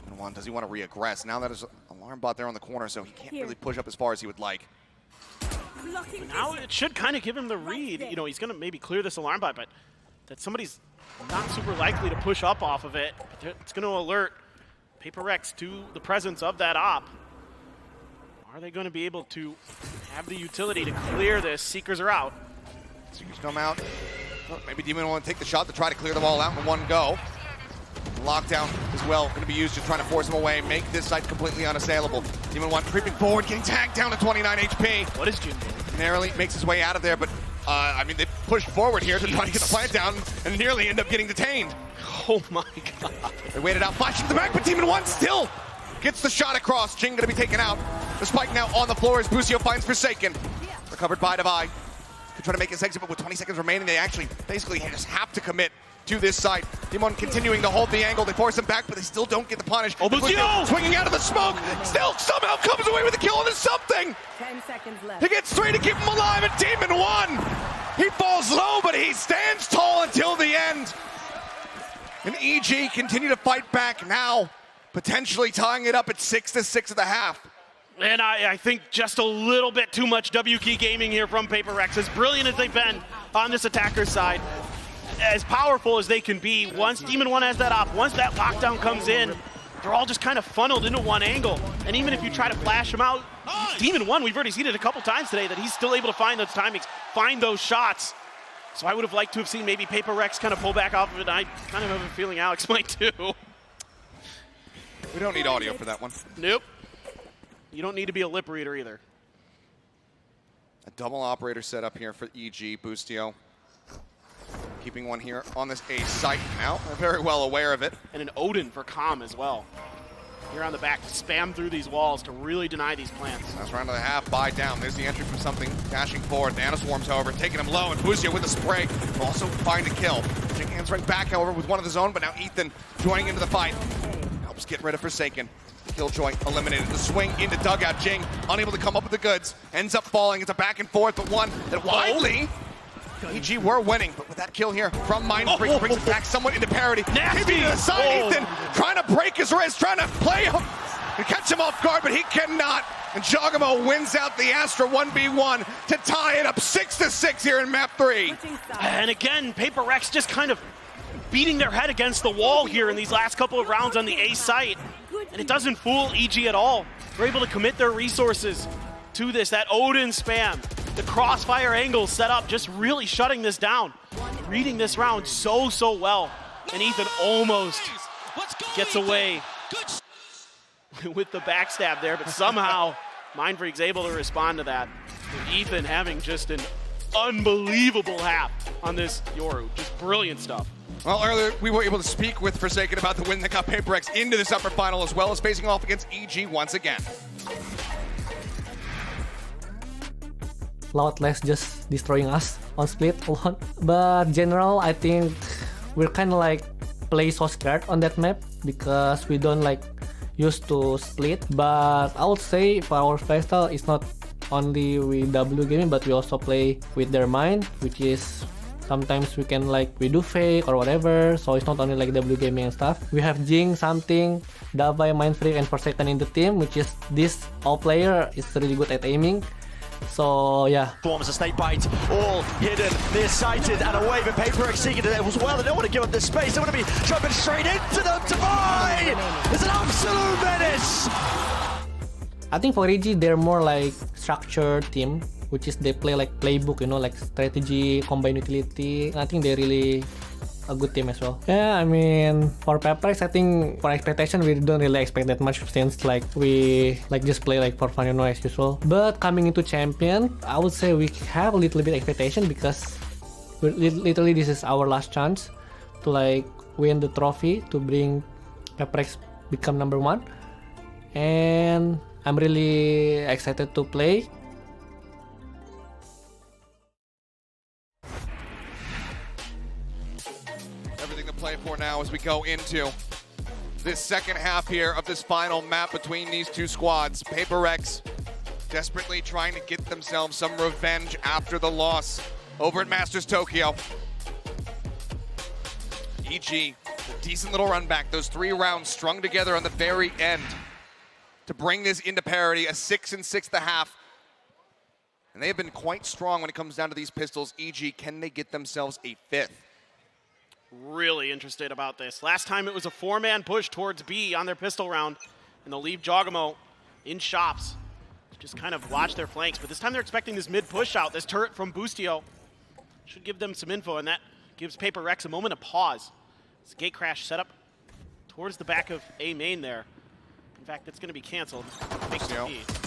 Demon 1, does he want to re-aggress? Now that is an alarm bot there on the corner, so he can't really push up as far as he would like. Now it should kind of give him the read. You know, he's going to maybe clear this alarm bot, but that somebody's not super likely to push up off of it. It's going to alert Paper Rex to the presence of that op. Are they going to be able to have the utility to clear this? Seekers are out. Seekers come out. Oh, maybe Demon will take the shot to try to clear them all out in one go. Lockdown as well, going to be used, just trying to force him away, make this site completely unassailable. Demon 1 creeping forward, getting tagged down to 29 HP. What is Jim doing? Narrowly makes his way out of there, but I mean, they pushed forward here to try to get the plant down and nearly end up getting detained. Oh my god. They waited out, flashing to the back, but Demon 1 still gets the shot across. Jing going to be taken out. The spike now on the floor as Boostio finds Forsaken. Recovered by Devi. Could try to make his exit, but with 20 seconds remaining, they actually basically just have to commit to this side. Demon continuing to hold the angle. They force him back, but they still don't get the punish. Oh, Boostio! Swinging out of the smoke. Still somehow comes away with the kill, and there's something. 10 seconds left. He gets 3 to keep him alive, and Demon 1. He falls low, but he stands tall until the end. And EG continue to fight back now, potentially tying it up at 6-6 at the half. And I think just a little bit too much W key gaming here from Paper Rex. As brilliant as they've been on this attacker's side, as powerful as they can be, once Demon 1 has that op, once that lockdown comes in, they're all just kind of funneled into one angle. And even if you try to flash them out, Demon 1, we've already seen it a couple times today, that he's still able to find those timings, find those shots. So I would have liked to have seen maybe Paper Rex kind of pull back off of it. I kind of have a feeling Alex might too. We don't need audio for that one. Nope. You don't need to be a lip reader either. A double operator set up here for EG, Boostio. Keeping one here on this A site now. They're very well aware of it. And an Odin for Calm as well. Here on the back to spam through these walls to really deny these plants. That's round of the half, buy down. There's the entry from something, dashing forward. Nanoswarms, however, taking him low, and Boostio with the spray will also find a kill. Jing hands right back, however, with one of his own, but now Ethan joining into the fight. Helps get rid of Forsaken. Killjoy eliminated. The swing into dugout. Jing unable to come up with the goods. Ends up falling. It's a back and forth, but one that widely. EG were winning, but with that kill here from Mindfreak, brings it back somewhat into parity. Nasty! To the side, Ethan trying to break his wrist, trying to play him and catch him off guard, but he cannot. And Jogamo wins out the Astra 1v1 to tie it up 6-6 here in map 3. And again, Paper Rex just kind of beating their head against the wall here in these last couple of rounds on the A site. And it doesn't fool EG at all. They're able to commit their resources to this, that Odin spam. The crossfire angles set up, just really shutting this down. Reading this round so well. And Ethan almost gets away with the backstab there, but somehow Mindfreak's able to respond to that. And Ethan having just an unbelievable half on this Yoru. Just brilliant stuff. Well, earlier we were able to speak with Forsaken about the win that got Paper Rex into this upper final, as well as facing off against EG once again. Loudless just destroying us on split alone. But general, I think we're kind of like play so scared on that map because we don't like used to split. But I would say for our playstyle, it's not only with W gaming, but we also play with their mind, which is sometimes we can like we do fake or whatever. So it's not only like W gaming and stuff. We have Jing, something, Davai, Mindfreak, and Forsaken in the team, which is this all player is really good at aiming. So yeah. Forms a snake bite, all hidden, nearsighted, and a wave of Paper Rex seeking it as well. They don't want to give up this space. They want to be jumping straight into them to buy. It's an absolute menace. I think for EG, they're more like structured team, which is they play like playbook, you know, like strategy, combine utility. I think they're really a good team as well. Yeah, I mean, for Paper Rex, I think for expectation, we don't really expect that much since like we like just play like for fun, you know, as usual. But coming into champion, I would say we have a little bit expectation because literally this is our last chance to like win the trophy to bring Paper Rex become #1. And I'm really excited to play. Play for now as we go into this second half here of this final map between these two squads. Paper Rex desperately trying to get themselves some revenge after the loss over at Masters Tokyo. EG, a decent little run back, those 3 rounds strung together on the very end to bring this into parity, a 6-6.5. And they have been quite strong when it comes down to these pistols. EG, can they get themselves a 5th? Really interested about this. Last time it was a 4-man push towards B on their pistol round, and they'll leave Jogamo in shops to just kind of watch their flanks. But this time they're expecting this mid push out. This turret from Boostio should give them some info, and that gives Paper Rex a moment of pause. This gate crash set up towards the back of A main there. In fact, it's going to be canceled.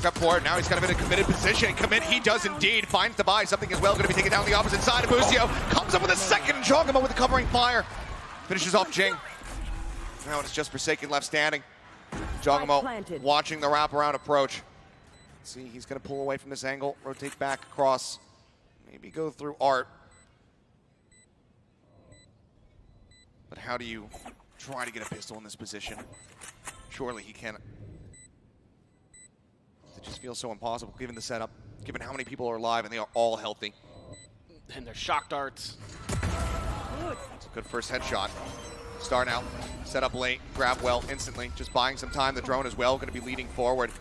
Got forward, now he's kind of in a committed position. Commit, he does indeed. Finds the buy, something as well. Going to be taken down the opposite side of Boostio. Comes up with a second. Jogamo with the covering fire. Finishes off Jing. Now it's just Forsaken left standing. Jogamo watching the wraparound approach. Let's see, he's going to pull away from this angle. Rotate back across. Maybe go through Art. But how do you try to get a pistol in this position? Surely he can. It just feels so impossible given the setup, given how many people are alive and they are all healthy. And they're shock darts. It's a good first headshot. Star now, set up late, grab well instantly, just buying some time. The drone as well, going to be leading forward.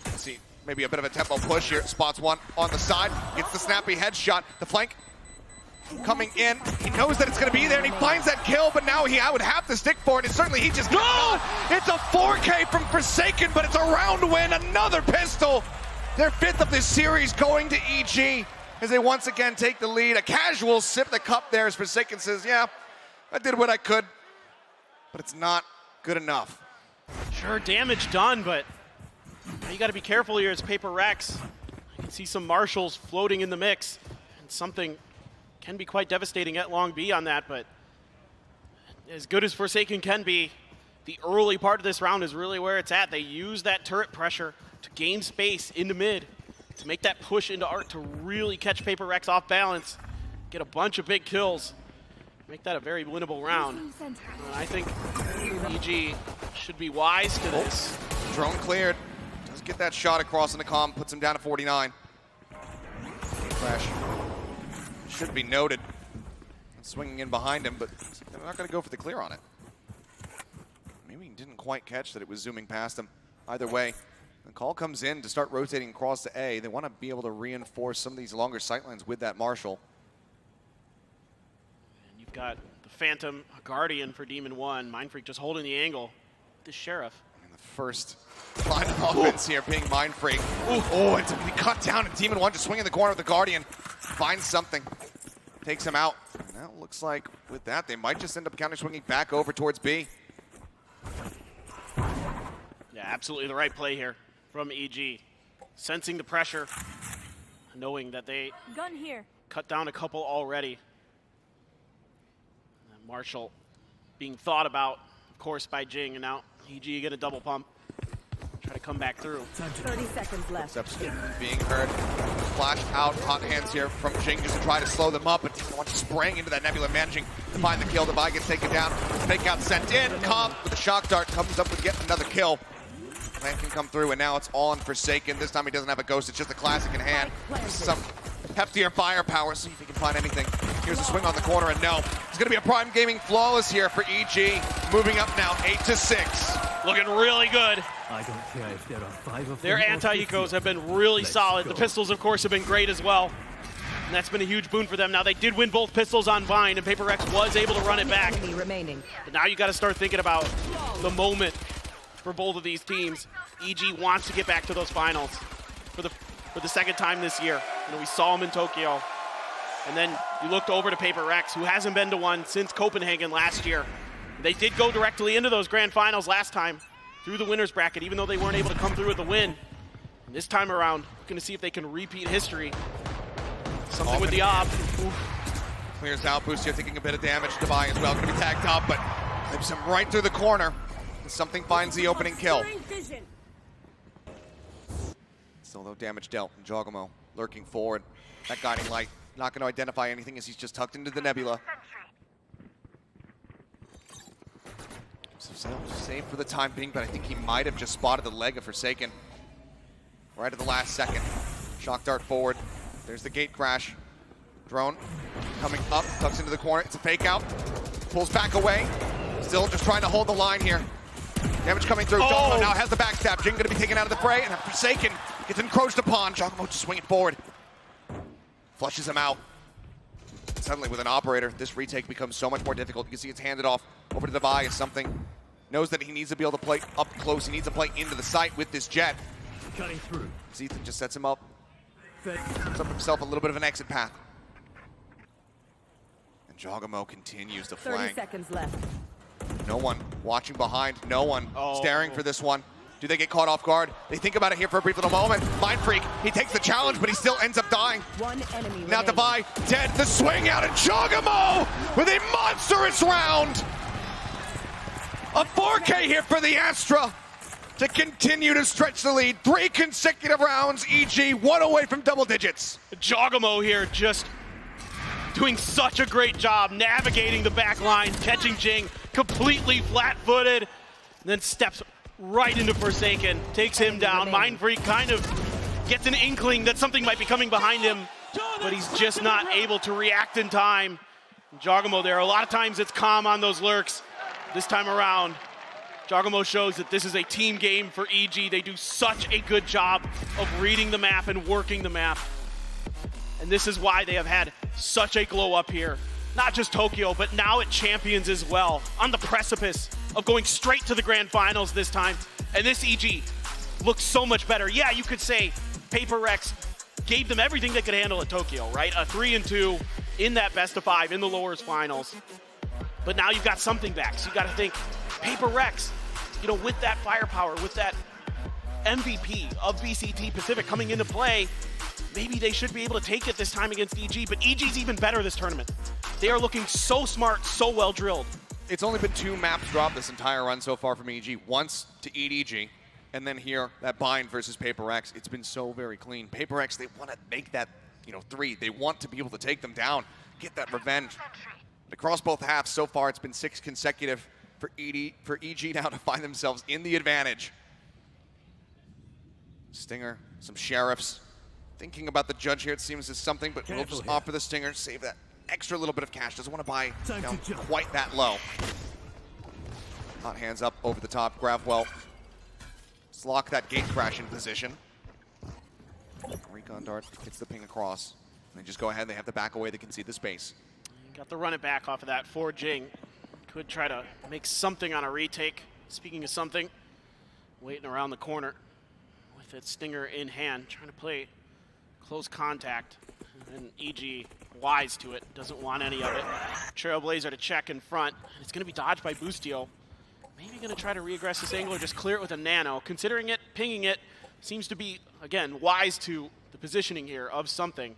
Let's see, maybe a bit of a tempo push here. Spots one on the side, gets the snappy headshot. The flank coming in. He knows that it's going to be there, and he finds that kill, but now I would have to stick for it, and certainly he just no! It's a 4K from Forsaken, but it's a round win, another pistol. Their 5th of this series going to EG as they once again take the lead. A casual sip of the cup there as Forsaken says, yeah, I did what I could, but it's not good enough. Sure, damage done, but you got to be careful here as Paper Rex. I can see some marshals floating in the mix, and something can be quite devastating at Long B on that, but as good as Forsaken can be, the early part of this round is really where it's at. They use that turret pressure to gain space into mid, to make that push into Art to really catch Paper Rex off balance, get a bunch of big kills, make that a very winnable round. I think EG should be wise to this. Drone cleared. Does get that shot across in the comm, puts him down to 49. Flash should be noted. Swinging in behind him, but they're not going to go for the clear on it. Maybe he didn't quite catch that it was zooming past him. Either way, the call comes in to start rotating across to A. They want to be able to reinforce some of these longer sightlines with that Marshal. And you've got the Phantom Guardian for Demon 1. Mindfreak just holding the angle. The Sheriff. And the first line of offense here being Mindfreak. Oh, it's he cut down, and Demon 1 just swinging the corner with the Guardian. Finds something. Takes him out. And that looks like with that, they might just end up counter swinging back over towards B. Yeah, absolutely the right play here from EG. Sensing the pressure, knowing that they Gun here. cut down a couple already. And Marshall being thought about, of course, by Jing, and now EG get a double pump. Try to come back through. 30 seconds left. Steps being heard. Flash out, hot hands here from Jing just to try to slow them up, but Demon 1 spraying into that Nebula, managing to find the kill. The buy gets taken down. Fake out sent in. Cobb with a shock dart comes up with yet another kill. Plan can come through, and now it's all on Forsaken. This time he doesn't have a ghost, it's just a classic in hand. Some heftier firepower, see if he can find anything. Here's a swing on the corner, and no. It's going to be a Prime Gaming flawless here for EG. Moving up now, 8-6. Looking really good. I don't care if there are 5 of Their them or anti-ecos 50. have been really Let's solid. go. The pistols, of course, have been great as well. And that's been a huge boon for them. Now, they did win both pistols on Vine, and Paper Rex was able to run it back. Remaining. But now you got to start thinking about the moment for both of these teams. EG wants to get back to those finals for the second time this year. You know, we saw them in Tokyo. And then you looked over to Paper Rex, who hasn't been to one since Copenhagen last year. They did go directly into those grand finals last time through the winner's bracket, even though they weren't able to come through with the win. And this time around, we're going to see if they can repeat history. Something with the op. Clears out, Boost here taking a bit of damage. Devi as well, going to be tagged up, but flips him right through the corner. Something finds the opening kill. Still no damage dealt. And Jogamo lurking forward. That guiding light not going to identify anything as he's just tucked into the Nebula. So safe for the time being, but I think he might have just spotted the leg of Forsaken right at the last second. Shock dart forward. There's the gate crash. Drone coming up, tucks into the corner. It's a fake out. Pulls back away. Still just trying to hold the line here. Damage coming through. Jogamo now has the backstab. Jing going to be taken out of the fray, and Forsaken gets encroached upon. Jogamo just swinging forward. Flushes him out. Suddenly with an operator, this retake becomes so much more difficult. You can see it's handed off over to Devi as something. Knows that he needs to be able to play up close. He needs to play into the site with this jet. Cutting through. Ethan just sets him up. Sets up himself a little bit of an exit path. And Jogamo continues to flank. 30 seconds left. No one watching behind. No one staring for this one. Do they get caught off guard? They think about it here for a brief little moment. Mindfreak, he takes the challenge, but he still ends up dying. One enemy Now remaining. Devi, dead. The swing out, and Jogamo with a monstrous round. A 4K here for the Astra to continue to stretch the lead. 3 consecutive rounds, EG, 1 away from double digits. Jogamo here just doing such a great job navigating the back line, catching Jing completely flat-footed, and then steps right into Forsaken, takes him down. Mindfreak kind of gets an inkling that something might be coming behind him, but he's just not able to react in time. Jogamo there, a lot of times it's calm on those lurks. This time around, Jogamo shows that this is a team game for EG. They do such a good job of reading the map and working the map. And this is why they have had such a glow up here. Not just Tokyo, but now at Champions as well. On the precipice of going straight to the grand finals this time. And this EG looks so much better. Yeah, you could say Paper Rex gave them everything they could handle at Tokyo, right? A 3-2 in that best of 5 in the lowers finals. But now you've got something back. So you got to think Paper Rex, you know, with that firepower, with that MVP of BCT Pacific coming into play, maybe they should be able to take it this time against EG, but EG's even better this tournament. They are looking so smart, so well drilled. It's only been 2 maps dropped this entire run so far from EG. Once to EDG, and then here, that bind versus Paper X. It's been so very clean. Paper X, they want to make that, 3. They want to be able to take them down, get that revenge. But across both halves, so far, it's been 6 consecutive for EG now to find themselves in the advantage. Stinger, some Sheriffs. Thinking about the judge here, it seems, is something, but we'll just offer the Stinger, save that extra little bit of cash. Doesn't want to buy down quite that low. Hot hands up over the top. Gravwell. Let's lock that gate crash in position. Recon dart hits the ping across. And they just go ahead. They have to back away. They can see the space. Got the run it back off of that for Jing. Could try to make something on a retake. Speaking of something, waiting around the corner with its Stinger in hand, trying to play close contact. And EG wise to it, doesn't want any of it. Trailblazer to check in front. It's going to be dodged by Boostio. Maybe going to try to re-aggress this angle or just clear it with a nano. Considering it, pinging it, seems to be, again, wise to the positioning here of something.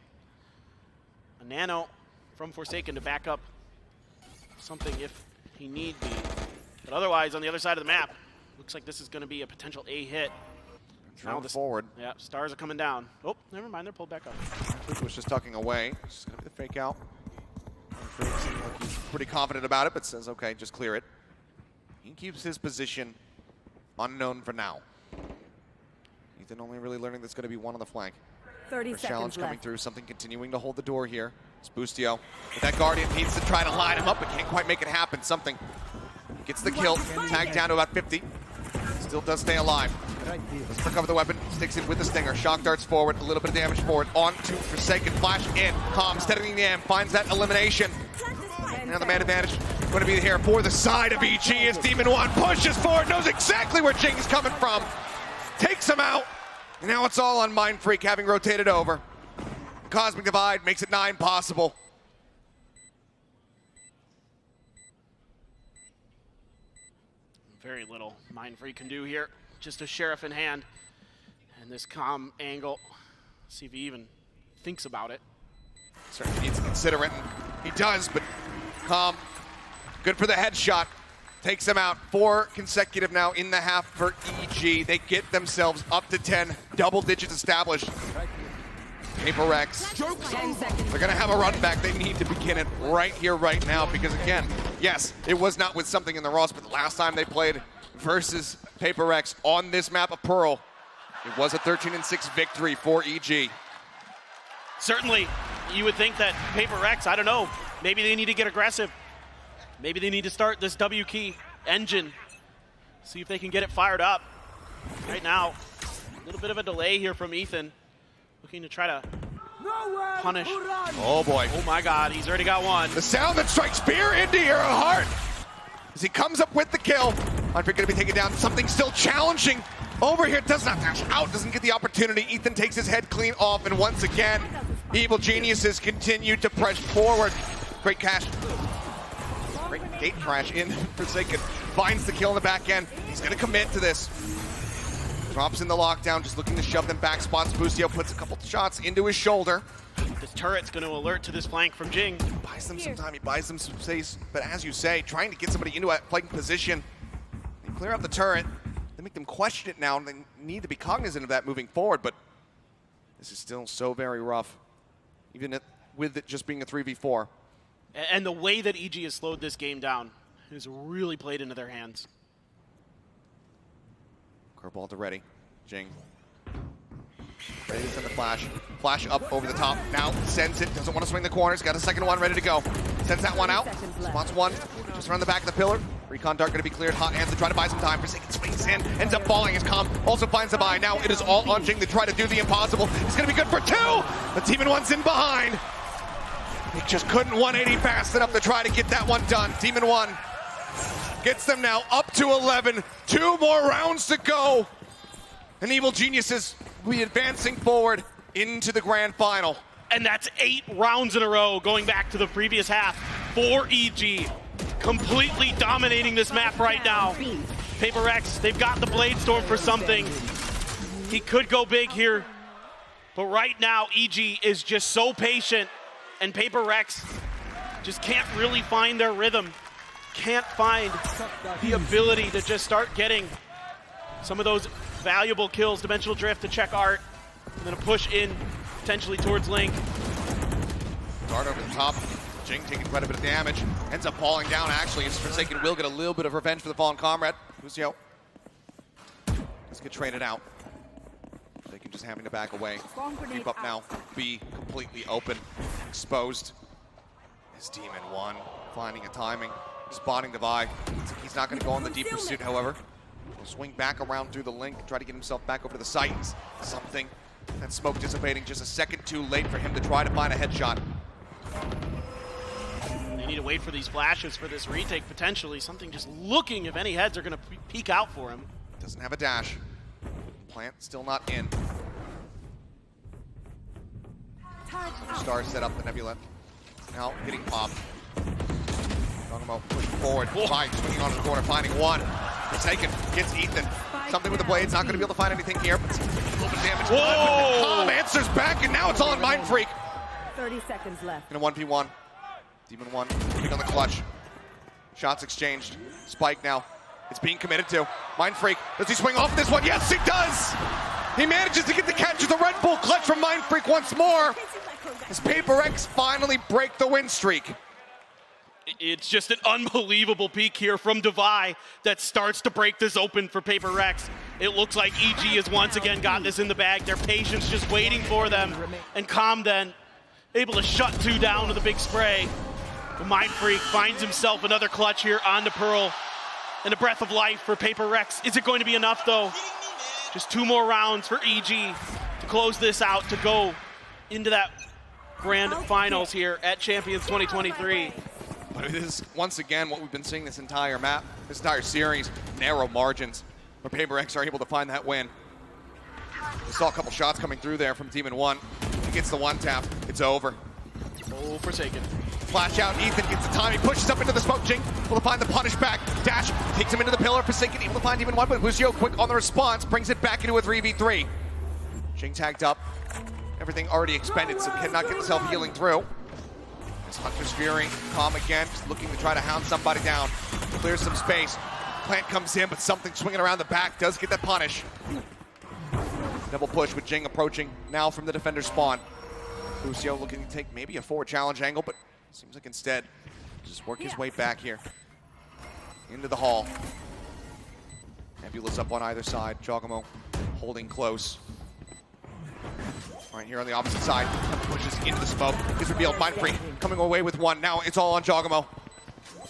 A nano from Forsaken to back up something if he need be. But otherwise, on the other side of the map, looks like this is going to be a potential A hit. Now forward. Yeah, stars are coming down. Oh, never mind, they're pulled back up. Fluke was just tucking away. Just going to be the fake out. Seems like he's pretty confident about it, but says, okay, just clear it. He keeps his position unknown for now. Ethan only really learning that's going to be one on the flank. 30 First seconds challenge coming left. through, something continuing to hold the door here. It's Boostio. But that Guardian needs to try to line him up, but can't quite make it happen. Something gets the kill, tagged down to about 50. Still does stay alive. Doesn't recover the weapon, sticks it with the Stinger. Shock darts forward, a little bit of damage forward. On to Forsaken, flash in. Calm, steadying the end, finds that elimination. Now the man advantage going to be here for the side of EG as Demon One pushes forward, knows exactly where Jing is coming from. Takes him out. And now it's all on Mind Freak having rotated over. Cosmic Divide makes it 9 possible. Very little Mind Freak can do here. Just a Sheriff in hand. And this calm angle. See if he even thinks about it. Certainly needs to consider it. He does, but Calm, good for the headshot. Takes him out. 4 consecutive now in the half for EG. They get themselves up to 10. Double digits established. Paper Rex. They're going to have a run back. They need to begin it right here, right now, because again, yes, it was not with something in the Ross, but the last time they played versus Paper Rex on this map of Pearl, it was a 13-6 victory for EG. Certainly, you would think that Paper Rex, I don't know, maybe they need to get aggressive. Maybe they need to start this W key engine. See if they can get it fired up. Right now, a little bit of a delay here from Ethan. Looking to try to punish. Oh boy. Oh my God, he's already got one. The sound that strikes fear into your heart as he comes up with the kill. Andre going to be taken down. Something still challenging over here. Does not dash out, doesn't get the opportunity. Ethan takes his head clean off, and once again, Evil Geniuses continue to press forward. Great cash. Great gate crash in Forsaken. Finds the kill in the back end. He's going to commit to this. Drops in the lockdown, just looking to shove them back spots. Boostio puts a couple shots into his shoulder. This turret's going to alert to this flank from Jing. Buys them some time, he buys them some space. But as you say, trying to get somebody into a flanking position. They clear out the turret. They make them question it now, and they need to be cognizant of that moving forward. But this is still so very rough, even with it just being a 3v4. And the way that EG has slowed this game down has really played into their hands. Curveball to ready. Jing. Ready to send the flash. Flash up over the top. Now sends it. Doesn't want to swing the corners. Got a second one ready to go. Sends that one out. Spots one. Just around the back of the pillar. Recon Dart going to be cleared. Hot hands to try to buy some time. Forsaken swings in, ends up falling as Calm also finds the buy. Now it is all on Jing to try to do the impossible. It's going to be good for 2. The Demon One's in behind. He just couldn't 180 fast enough to try to get that one done. Demon One gets them now up to 11. 2 more rounds to go. And Evil Geniuses will be advancing forward into the grand final. And that's 8 rounds in a row going back to the previous half for EG. Completely dominating this map right now. Paper Rex, they've got the Blade Storm for something. He could go big here, but right now EG is just so patient, and Paper Rex just can't really find their rhythm. Can't find the ability to just start getting some of those valuable kills. Dimensional Drift to check Art, and then a push in potentially towards Link. Dart over the top. Jing taking quite a bit of damage. Ends up falling down, actually. As Forsaken will get a little bit of revenge for the fallen comrade. Lucio. Let's get traded out. Forsaken just having to back away. Keep up now. B completely open. Exposed. His Demon One finding a timing. Spotting the Vi. He's not going to go on the deep pursuit, however. He'll swing back around through the Link. Try to get himself back over to the site. Something. That smoke dissipating just a second too late for him to try to find a headshot. They need to wait for these flashes for this retake, potentially. Something just looking if any heads are going to peek out for him. Doesn't have a dash. Plant still not in. Star set up the Nebula. Now getting popped. Dogamo pushing forward. Fine, swinging onto the corner, finding one. Forsaken gets Ethan. Something with the blades, not going to be able to find anything here, but a little bit of damage. Whoa! Calm answers back, and now it's all on Mind Freak. 30 seconds left. In a 1v1. Demon One moving on the clutch. Shots exchanged. Spike now. It's being committed to. Mind Freak, does he swing off this one? Yes, he does! He manages to get the catch with a Red Bull clutch from Mind Freak once more. As Paper X finally break the win streak. It's just an unbelievable peak here from Devi that starts to break this open for Paper Rex. It looks like EG has once again got this in the bag. Their patience just waiting for them. And Calm then able to shut 2 down with a big spray. The Mind Freak finds himself another clutch here onto Pearl. And a breath of life for Paper Rex. Is it going to be enough though? Just 2 more rounds for EG to close this out, to go into that grand finals here at Champions 2023. But it is, once again, what we've been seeing this entire map, this entire series, narrow margins, where Paper X are able to find that win. We saw a couple shots coming through there from Demon One. He gets the one tap, it's over. Oh, Forsaken. Flash out, Ethan gets the time, he pushes up into the smoke. Jing will find the punish back. Dash takes him into the pillar. Forsaken able to find Demon One, but Lucio quick on the response, brings it back into a 3v3. Jing tagged up, everything already expended, so cannot get himself healing through. As Hunter's Fury, Calm again, just looking to try to hound somebody down. Clears some space. Plant comes in, but something swinging around the back does get that punish. Double push with Jing approaching now from the defender spawn. Lucio looking to take maybe a forward challenge angle, but seems like instead, just work his way back here. Into the hall. Nebula's up on either side. Jogamo holding close. Right here on the opposite side, pushes into the smoke. He's revealed. Mind Freak coming away with one. Now it's all on Jogamo.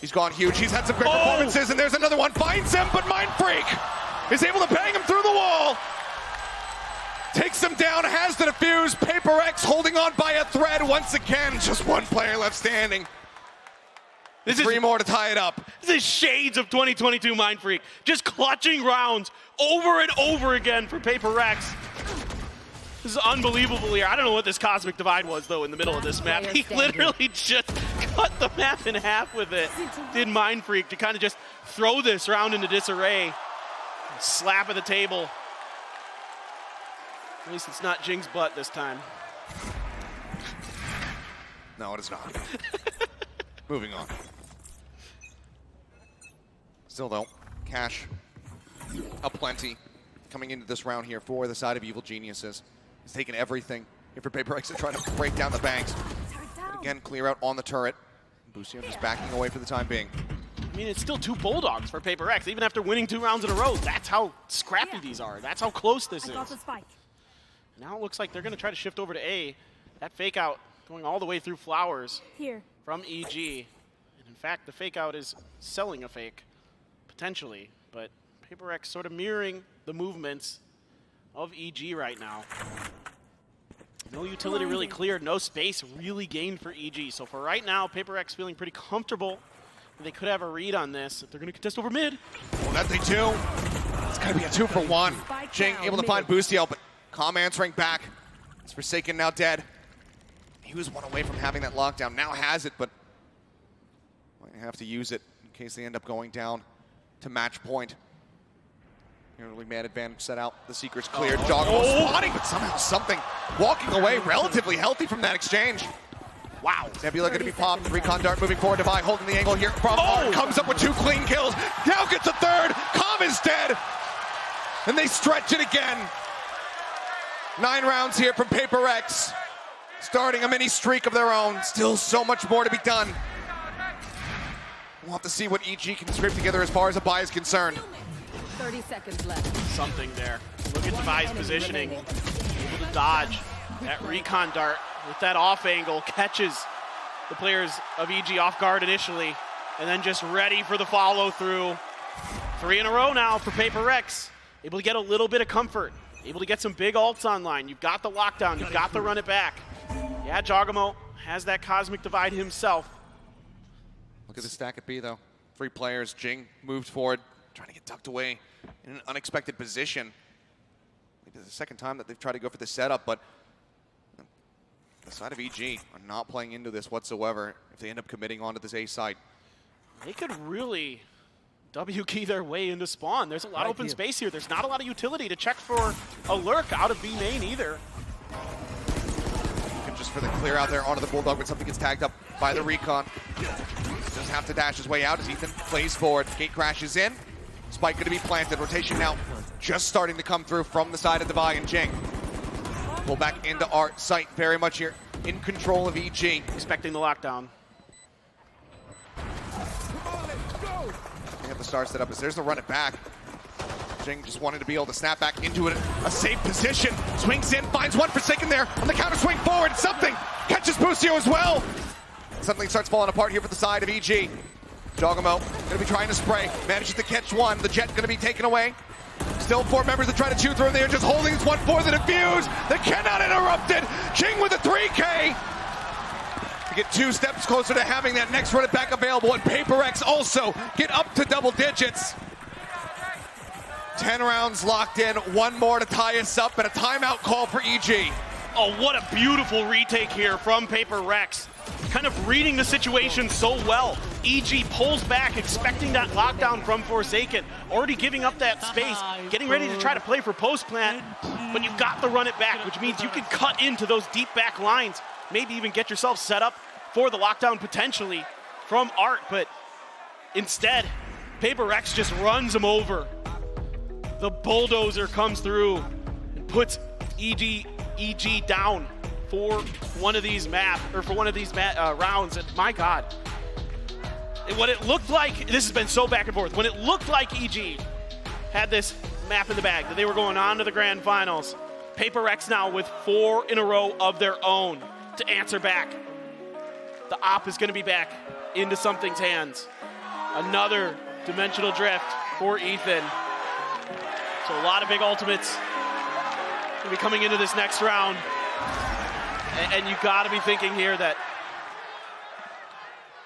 He's gone huge. He's had some great performances, and there's another one. Finds him, but Mind Freak is able to bang him through the wall. Takes him down, has the defuse. Paper X holding on by a thread once again. Just one player left standing. This is 3 more to tie it up. This is shades of 2022 Mind Freak. Just clutching rounds over and over again for Paper X. This is unbelievable here. I don't know what this Cosmic Divide was, though, in the middle of this map. He literally just cut the map in half with it. Did Mind Freak to kind of just throw this round into disarray. Slap at the table. At least it's not Jing's butt this time. No, it is not. Moving on. Still though, cash aplenty coming into this round here for the side of Evil Geniuses. He's taken everything here for Paper X to try to break down the banks. But again, clear out on the turret. Bucio just backing away for the time being. I mean, it's still 2 Bulldogs for Paper X, even after winning 2 rounds in a row. That's how scrappy these are. That's how close this is. Now it looks like they're going to try to shift over to A. That fake out going all the way through Flowers here from EG. And in fact, the fake out is selling a fake. potentially, but Paper X sort of mirroring the movements of EG right now. No utility really cleared, no space really gained for EG. So for right now, Paper X feeling pretty comfortable. They could have a read on this if they're going to contest over mid. Well, that they do. It's got to be a 2-for-1. Jing able to find Boostiel, but Calm answering back. It's Forsaken now dead. He was one away from having that lockdown. Now has it, but might have to use it in case they end up going down to match point. Early man advantage set out. The Seeker's cleared. Joggo spotting, but somehow something walking away relatively healthy from that exchange. Wow. Nebula going to be popped. Recon Dart moving forward. Divide holding the angle here from Art. Comes up with 2 clean kills. Now gets a third. Calm is dead. And they stretch it again. 9 rounds here from Paper X. Starting a mini streak of their own. Still so much more to be done. We'll have to see what EG can scrape together as far as a buy is concerned. 30 seconds left. Something there. Look at Devi's positioning. Able to dodge that Recon Dart with that off angle. Catches the players of EG off guard initially. And then just ready for the follow through. 3 in a row now for Paper X. Able to get a little bit of comfort. Able to get some big ults online. You've got the lockdown. You've got the run it back. Yeah, Jogamo has that Cosmic Divide himself. Look at the stack at B, though. 3 players. Jing moved forward, trying to get tucked away in an unexpected position. Maybe it's the second time that they've tried to go for the setup, but the side of EG are not playing into this whatsoever if they end up committing onto this A side. They could really W-key their way into spawn. There's a lot of open space here. There's not a lot of utility to check for a lurk out of B main either. Just for the clear out there onto the Bulldog when something gets tagged up by the Recon. Doesn't have to dash his way out as Ethan plays forward. Gate crashes in. Spike going to be planted. Rotation now just starting to come through from the side of Devi and Jing. Pull back into Art. Sight very much here in control of EG. Expecting the lockdown. They have the star set up as there's the run it back. Jing just wanted to be able to snap back into it. A safe position. Swings in, finds one Forsaken there. On the counter swing forward. Something catches Boostiel as well. Something starts falling apart here for the side of EG. Jogamo going to be trying to spray. Manages to catch one. The Jet going to be taken away. Still 4 members that try to chew through, and they are just holding this one for the defuse. They cannot interrupt it. Jing with a 3K. To get 2 steps closer to having that next run it back available, and Paper X also get up to double digits. 10 rounds locked in, 1 more to tie us up, and a timeout call for EG. Oh, what a beautiful retake here from Paper Rex. Kind of reading the situation so well. EG pulls back, expecting that lockdown from Forsaken. Already giving up that space, getting ready to try to play for post plant, but you've got to run it back, which means you can cut into those deep back lines. Maybe even get yourself set up for the lockdown potentially from Art, but instead, Paper Rex just runs him over. The bulldozer comes through and puts EG down for one of these rounds. And my God, what it looked like, this has been so back and forth. When it looked like EG had this map in the bag, that they were going on to the grand finals, Paper X now with 4 in a row of their own to answer back. The op is going to be back into something's hands. Another dimensional drift for Ethan. So a lot of big ultimates will be coming into this next round. And you got to be thinking here that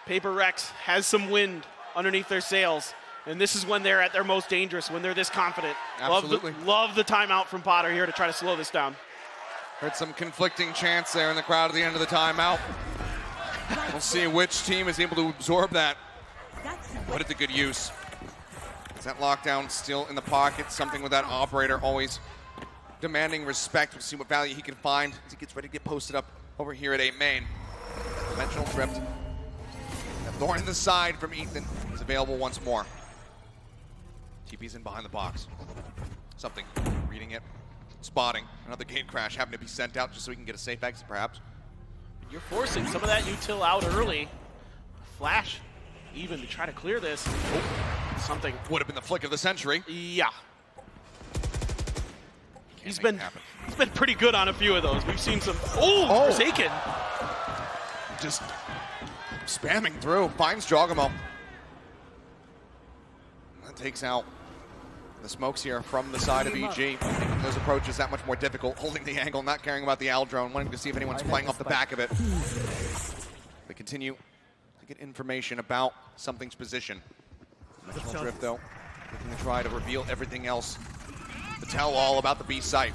Paper Rex has some wind underneath their sails. And this is when they're at their most dangerous, when they're this confident. Absolutely. Love the timeout from Potter here to try to slow this down. Heard some conflicting chants there in the crowd at the end of the timeout. We'll see which team is able to absorb that. Put it to good use. Is that lockdown still in the pocket? Something with that operator always demanding respect. We'll see what value he can find as he gets ready to get posted up over here at 8 main. Dimensional drift. A thorn in the side from Ethan is available once more. TP's in behind the box. Something reading it, spotting. Another gate crash having to be sent out just so we can get a safe exit perhaps. You're forcing some of that util out early. Flash even to try to clear this. Oh, something. Would have been the flick of the century. Yeah. He's been pretty good on a few of those. We've seen some. Oh, Forsaken. Just spamming through. Finds Jogamo. takes out the smokes here from the side of EG. Making those approaches that much more difficult, holding the angle, not caring about the Al drone, wanting to see if anyone's playing off the back of it. They continue to get information about something's position. Dimensional Drift, though, looking to try to reveal everything else. To tell all about the B site.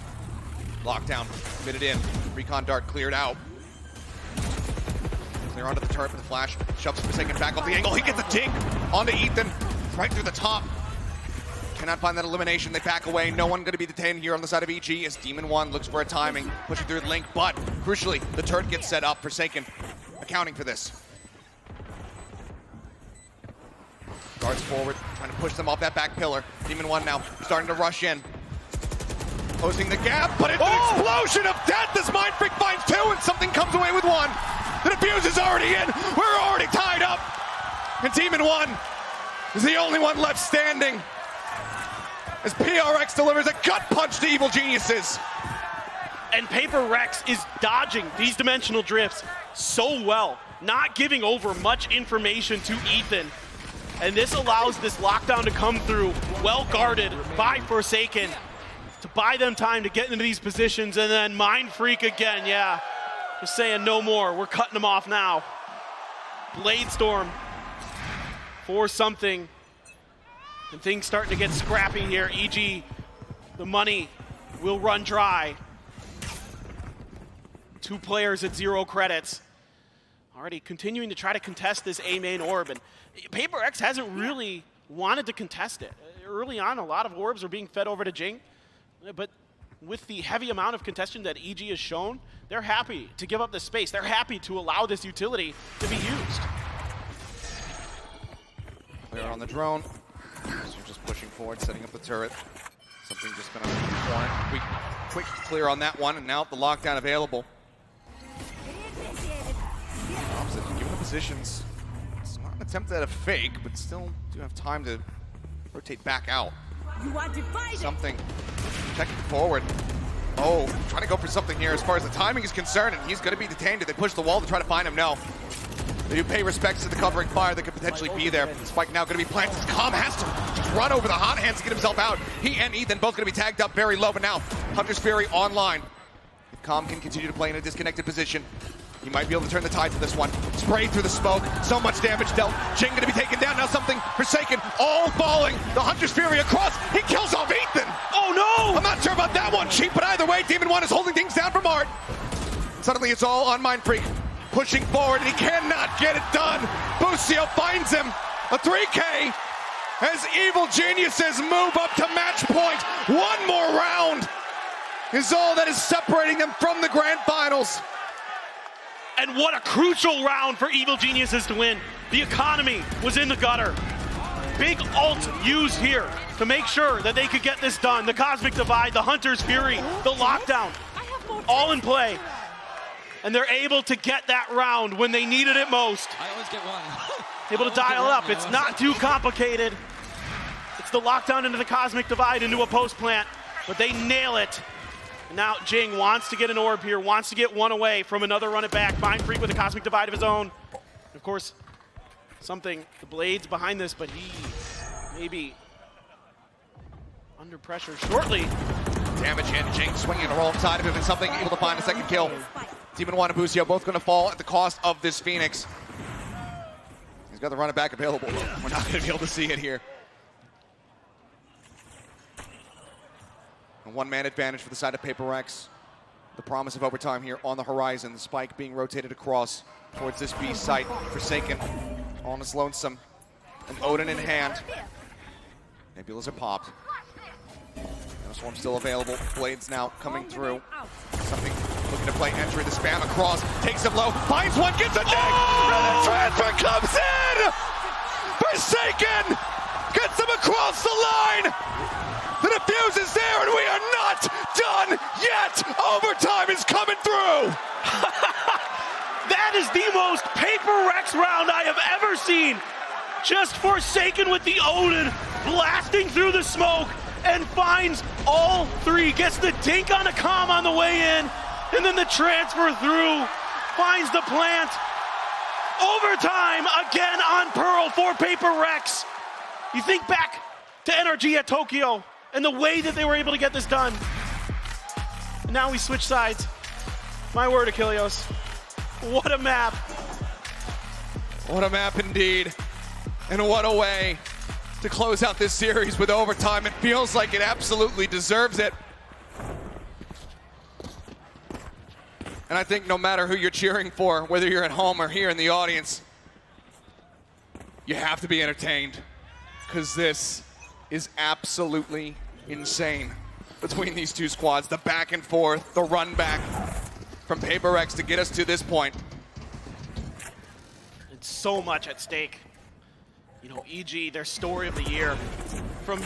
Lockdown, fitted in. Recon dart cleared out. Clear onto the turret with the flash. Shoves Forsaken back off the angle. He gets a dink onto Ethan. Right through the top. Cannot find that elimination. They back away. No one going to be detained here on the side of EG as Demon 1 looks for a timing. Pushing through the link, but crucially, the turret gets set up. Forsaken accounting for this. Guards forward, trying to push them off that back pillar. Demon 1 now starting to rush in. Closing the gap, but it's an explosion of death as Mindfreak finds 2 and something comes away with 1. The defuse is already in. We're already tied up. And Demon 1 is the only one left standing as PRX delivers a gut punch to Evil Geniuses. And Paper Rex is dodging these dimensional drifts so well, not giving over much information to Ethan. And this allows this lockdown to come through, well guarded by Forsaken, to buy them time to get into these positions, and then Mindfreak again, yeah. Just saying no more, we're cutting them off now. Bladestorm for something, and things starting to get scrappy here. EG, the money will run dry. 2 players at 0 credits. Already continuing to try to contest this A main orb, and Paper X hasn't really wanted to contest it. Early on, a lot of orbs are being fed over to Jing, but with the heavy amount of contention that EG has shown, they're happy to give up the space. They're happy to allow this utility to be used. Clear on the drone. So you're just pushing forward, setting up the turret. Something just going to corner. Quick clear on that one, and now the lockdown available. Opposite, given the positions, it's not an attempt at a fake, but still do have time to rotate back out. Something checking forward. Oh, trying to go for something here as far as the timing is concerned, and he's going to be detained. Did they push the wall to try to find him? No. They do pay respects to the covering fire that could potentially be there. Spike now going to be planted. Calm has to just run over the hot hands to get himself out. He and Ethan both going to be tagged up very low, but now Hunter's Fury online. If Calm can continue to play in a disconnected position, he might be able to turn the tide to this one. Sprayed through the smoke, so much damage dealt. Jing going to be taken down, now something Forsaken, all falling. The Hunter's Fury across, he kills off Ethan. Oh no! I'm not sure about that one, Cheap, but either way, Demon 1 is holding things down from Art. Suddenly it's all on Mindfreak. Pushing forward, and he cannot get it done. Busio finds him. A 3K as Evil Geniuses move up to match point. One more round is all that is separating them from the grand finals. And what a crucial round for Evil Geniuses to win. The economy was in the gutter. Big ult used here to make sure that they could get this done. The Cosmic Divide, the Hunter's Fury, the lockdown, all in play. And they're able to get that round when they needed it most. I always get one. Able to dial up. It's not too complicated. It's the lockdown into the Cosmic Divide into a post plant, but they nail it. And now Jing wants to get an orb here, wants to get one away from another run it back. Mindfreak with a Cosmic Divide of his own. Of course, something, the Blades behind this, but he maybe under pressure shortly. Damage in, Jing swinging a roll inside of him, and something able to find a second kill. Demon 1 and Busio both going to fall at the cost of this Phoenix. He's got the run it back available. We're not going to be able to see it here. A one-man advantage for the side of Paper Rex. The promise of overtime here on the horizon. The Spike being rotated across towards this B site. Forsaken on his lonesome. And Odin in hand. Nebulas are popped. Swarm still available. Blades now coming through. Something looking to play entry. The spam across. Takes him low. Finds one. Gets a dig. And the transfer comes in. Forsaken gets him across the line. The defuse is there, and we are not done yet. Overtime is coming through. That is the most Paper Rex round I have ever seen. Just Forsaken with the Odin blasting through the smoke and finds all 3. Gets the dink on a comm on the way in, and then the transfer through. Finds the plant. Overtime again on Pearl for Paper Rex. You think back to NRG at Tokyo and the way that they were able to get this done. And now we switch sides. My word, Achilles. What a map. What a map indeed. And what a way to close out this series with overtime. It feels like it absolutely deserves it. And I think no matter who you're cheering for, whether you're at home or here in the audience, you have to be entertained, because this is absolutely insane between these two squads. The back and forth, the run back from Paper Rex to get us to this point. It's so much at stake. You know, EG, their story of the year, from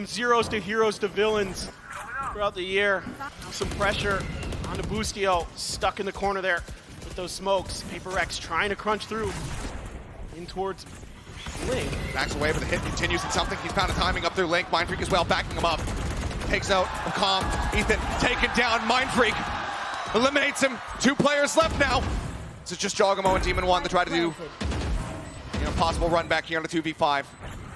zeros to heroes to villains throughout the year. Some pressure onto Boostio, stuck in the corner there with those smokes. Paper Rex trying to crunch through in towards Link. Backs away, but the hit continues, and something he's found a timing up through Link. Mindfreak as well, backing him up. Takes out Calm. Ethan taken down. Mindfreak eliminates him. 2 players left now. This is just Jogamo and Demon 1 to try to do possible run back here on the 2v5.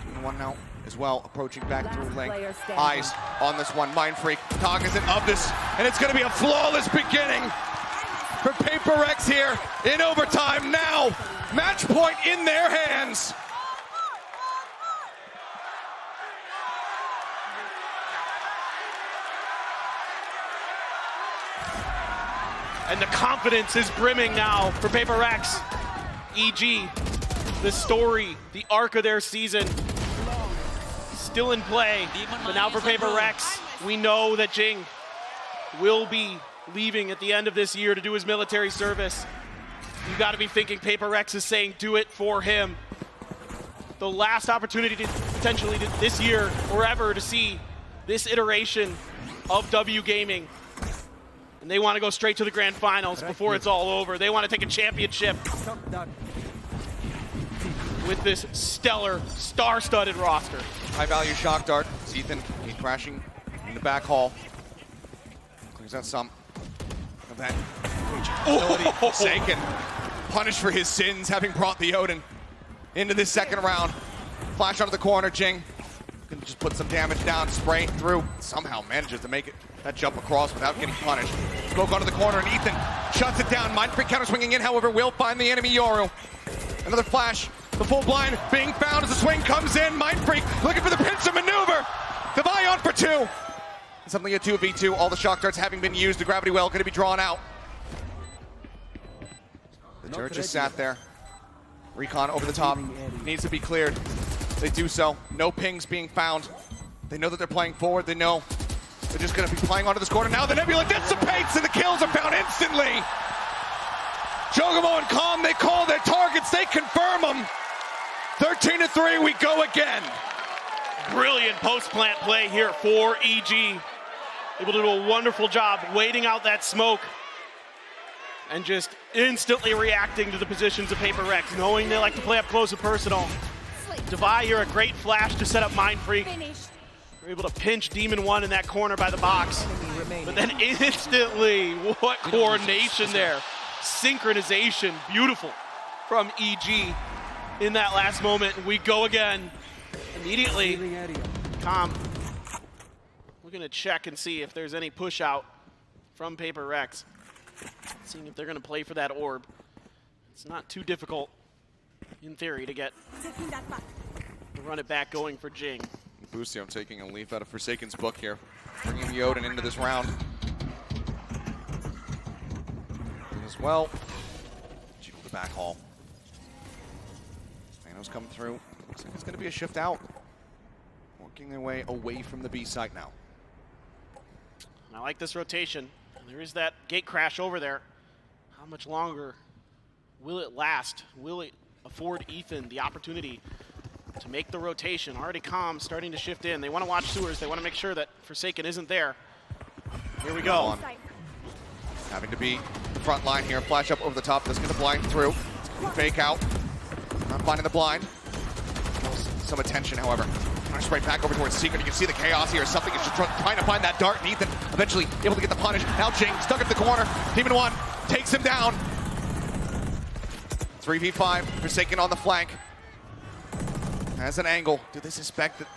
Demon 1 now as well, approaching back through Link. Eyes on this one. Mindfreak cognizant of this, and it's going to be a flawless beginning for Paper Rex here in overtime. Now, match point in their hands. And the confidence is brimming now for Paper Rex. EG, the story, the arc of their season, still in play. But now for Paper Rex, we know that Jing will be leaving at the end of this year to do his military service. You've got to be thinking Paper Rex is saying do it for him. The last opportunity to potentially this year or ever to see this iteration of W Gaming. And they want to go straight to the grand finals before it's all over. They want to take a championship with this stellar, star-studded roster. High-value shock dart. Ethan, he's crashing in the back hall. Clears out some of that. Forsaken, punished for his sins, having brought the Odin into this second round. Flash onto the corner, Jing can just put some damage down, spray through. Somehow manages to make it that jump across without getting punished. Smoke onto the corner, and Ethan shuts it down. Mindfreak counter swinging in, however, will find the enemy Yoru. Another flash, the full blind being found as the swing comes in. Mindfreak looking for the pincer maneuver. Devi on for 2. And suddenly a 2v2, all the shock darts having been used. The gravity well going to be drawn out. The turret just sat there. Recon over the top, needs to be cleared. They do so. No pings being found. They know that they're playing forward. They know they're just going to be playing onto this corner. Now the Nebula dissipates and the kills are found instantly. Jogamo and Calm, they call their targets. They confirm them. 13-3, we go again. Brilliant post-plant play here for EG. Able to do a wonderful job waiting out that smoke and just instantly reacting to the positions of Paper Rex, knowing they like to play up close and personal. Devi here, a great flash to set up Mindfreak. We're able to pinch Demon 1 in that corner by the box. But then instantly, what coordination there. Synchronization, beautiful from EG in that last moment. We go again. Immediately, Calm, we're gonna check and see if there's any push out from Paper Rex. Seeing if they're gonna play for that orb. It's not too difficult, in theory, to get the run it back going for Jing. Boostio taking a leaf out of Forsaken's book here, bringing the Odin into this round. As well, jiggle the back hall. Manos come through. Looks like it's going to be a shift out. Working their way away from the B site now. I like this rotation. There is that gate crash over there. How much longer will it last? Will it afford Ethan the opportunity to make the rotation? Already Calm starting to shift in. They want to watch sewers. They want to make sure that Forsaken isn't there. Here we go. Having to be front line here. Flash up over the top. That's going to blind through. Fake out. Not finding the blind. Some attention, however. Straight back over towards Secret. You can see the chaos here. Something is just trying to find that dart. And Ethan eventually able to get the punish. Now Jing stuck at the corner. Demon 1 takes him down. 3v5. Forsaken on the flank. Has an angle. Do they suspect that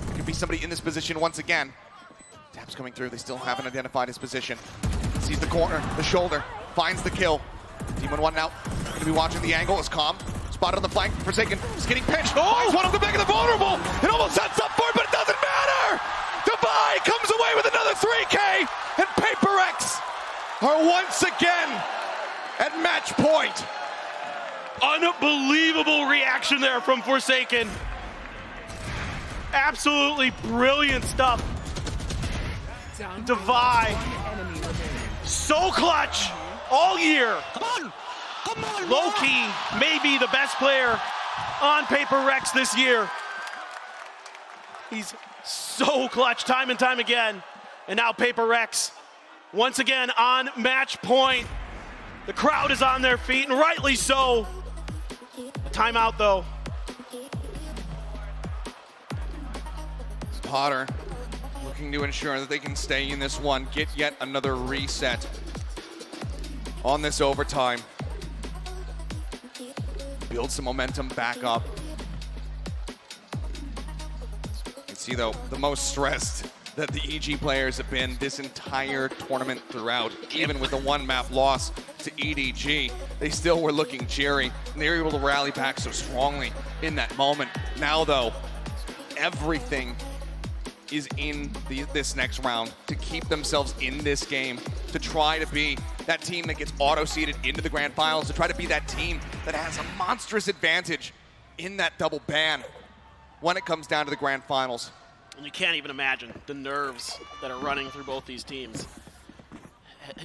there could be somebody in this position once again? Tap's coming through. They still haven't identified his position. Sees the corner, the shoulder, finds the kill. Demon one now. Going to be watching the angle. Is calm. Spotted on the flank. Forsaken is getting pinched. Oh, it's one of the back of the vulnerable. It almost sets up for it, but it doesn't matter. Divide comes away with another 3K, and Paper X are once again at match point. Unbelievable reaction there from Forsaken. Absolutely brilliant stuff. Divide. So clutch all year. Low-key, maybe the best player on Paper Rex this year. He's so clutch time and time again. And now Paper Rex, once again on match point. The crowd is on their feet, and rightly so. Timeout, though. Potter looking to ensure that they can stay in this one, get yet another reset on this overtime. Build some momentum back up. You can see, though, the most stressed that the EG players have been this entire tournament throughout. Even with the one map loss to EDG, they still were looking cheery, and they were able to rally back so strongly in that moment. Now, though, everything is in this next round to keep themselves in this game, to try to be that team that gets auto-seeded into the grand finals, to try to be that team that has a monstrous advantage in that double ban when it comes down to the grand finals. And you can't even imagine the nerves that are running through both these teams.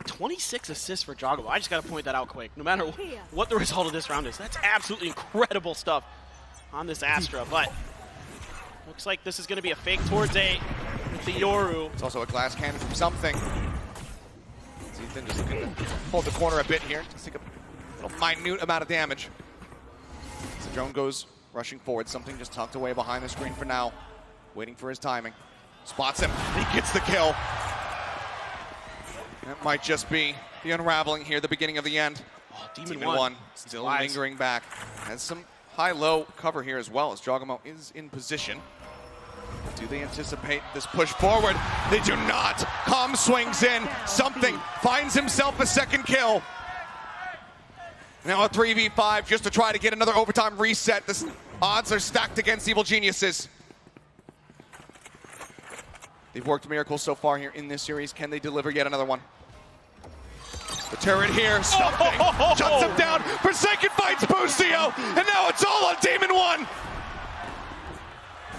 26 assists for Joggo. I just got to point that out quick. No matter what the result of this round is, that's absolutely incredible stuff on this Astra. But looks like this is going to be a fake towards A with the Yoru. It's also a glass cannon from something. Ethan just looking to hold the corner a bit here. Just take a little minute amount of damage. So drone goes rushing forward. Something just tucked away behind the screen for now. Waiting for his timing. Spots him. He gets the kill. That might just be the unraveling here, the beginning of the end. Oh, Demon one still lingering back. Has some high-low cover here as well as Jogamo is in position. Do they anticipate this push forward? They do not. Calm swings in. Something finds himself a second kill. Now a 3v5 just to try to get another overtime reset. The odds are stacked against Evil Geniuses. They've worked miracles so far here in this series. Can they deliver yet another one? The turret here, something shuts him down. Forsaken fights Busio, and now it's all on Demon One.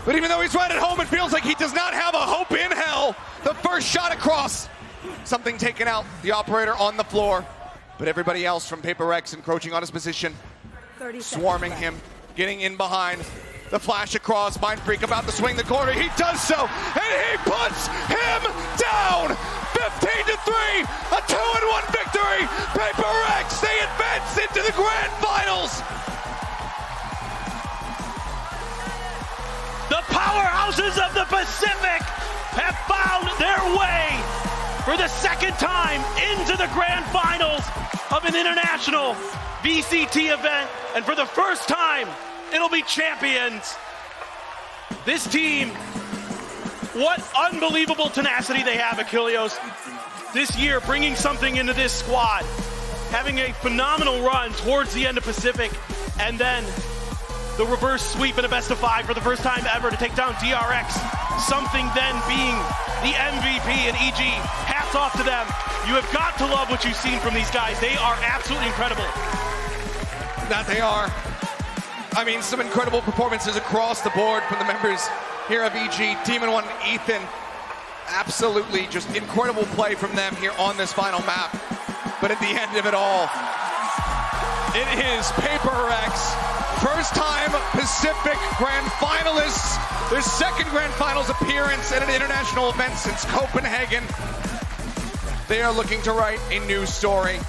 But even though he's right at home, it feels like he does not have a hope in hell. The first shot across. Something taken out, the operator on the floor. But everybody else from Paper X encroaching on his position, swarming him, getting in behind. The flash across, Mind Freak about to swing the corner. He does so, and he puts him down. 15-3, a 2-1 victory. Paper X, they advance into the grand finals. The powerhouses of the Pacific have found their way for the second time into the grand finals of an international VCT event. And for the first time, it'll be champions. This team, what unbelievable tenacity they have, Achilleos. This year, bringing something into this squad, having a phenomenal run towards the end of Pacific, and then the reverse sweep in a best of 5 for the first time ever to take down DRX. Something then being the MVP and EG. Hats off to them. You have got to love what you've seen from these guys. They are absolutely incredible. That they are. I mean, some incredible performances across the board from the members here of EG. Demon One and Ethan, absolutely just incredible play from them here on this final map. But at the end of it all, it is Paper X, first time Pacific Grand Finalists, their second Grand Finals appearance at an international event since Copenhagen. They are looking to write a new story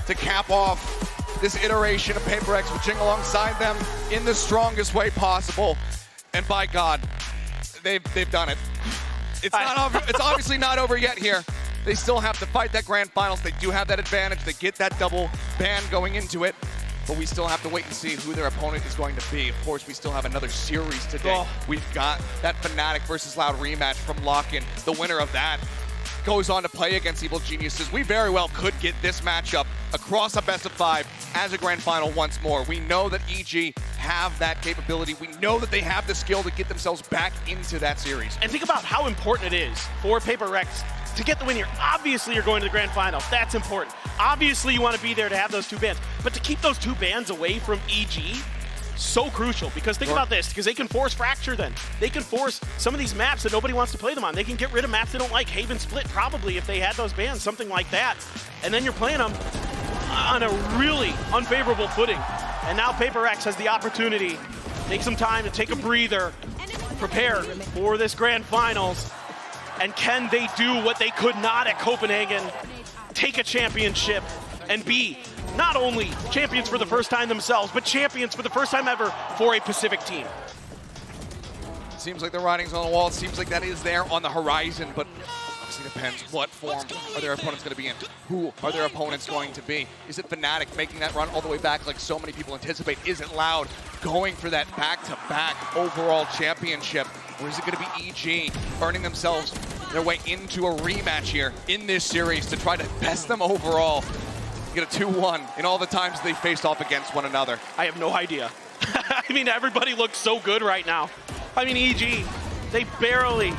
to cap off this iteration of Paper X, which alongside them in the strongest way possible. And by God, they've done it. It's not over. It's obviously not over yet here. They still have to fight that grand finals. They do have that advantage. They get that double ban going into it. but we still have to wait and see who their opponent is going to be. Of course, we still have another series today. We've got that Fnatic versus Loud rematch from Lock-In. The winner of that goes on to play against Evil Geniuses. We very well could get this matchup across a best of 5 as a grand final once more. We know that EG have that capability. We know that they have the skill to get themselves back into that series. And think about how important it is for Paper Rex to get the win here. Obviously, you're going to the grand final. That's important. Obviously, you want to be there to have those 2 bans. But to keep those 2 bans away from EG, so crucial. Because think about this, because they can force Fracture then. They can force some of these maps that nobody wants to play them on. They can get rid of maps they don't like. Haven Split, probably, if they had those bans, something like that. And then you're playing them on a really unfavorable footing. And now Paper Rex has the opportunity to take some time to take a breather, prepare for this grand finals. And can they do what they could not at Copenhagen? Take a championship and be not only champions for the first time themselves, but champions for the first time ever for a Pacific team. Seems like the writing's on the wall. It seems like that is there on the horizon, but obviously depends what form are their opponents going to be in. Who are their opponents going to be? Is it Fnatic making that run all the way back like so many people anticipate? Is it Loud going for that back-to-back overall championship? Or is it going to be EG burning themselves their way into a rematch here in this series to try to best them overall? Get a 2-1 in all the times they faced off against one another. I have no idea. I mean, everybody looks so good right now. I mean, EG, they barely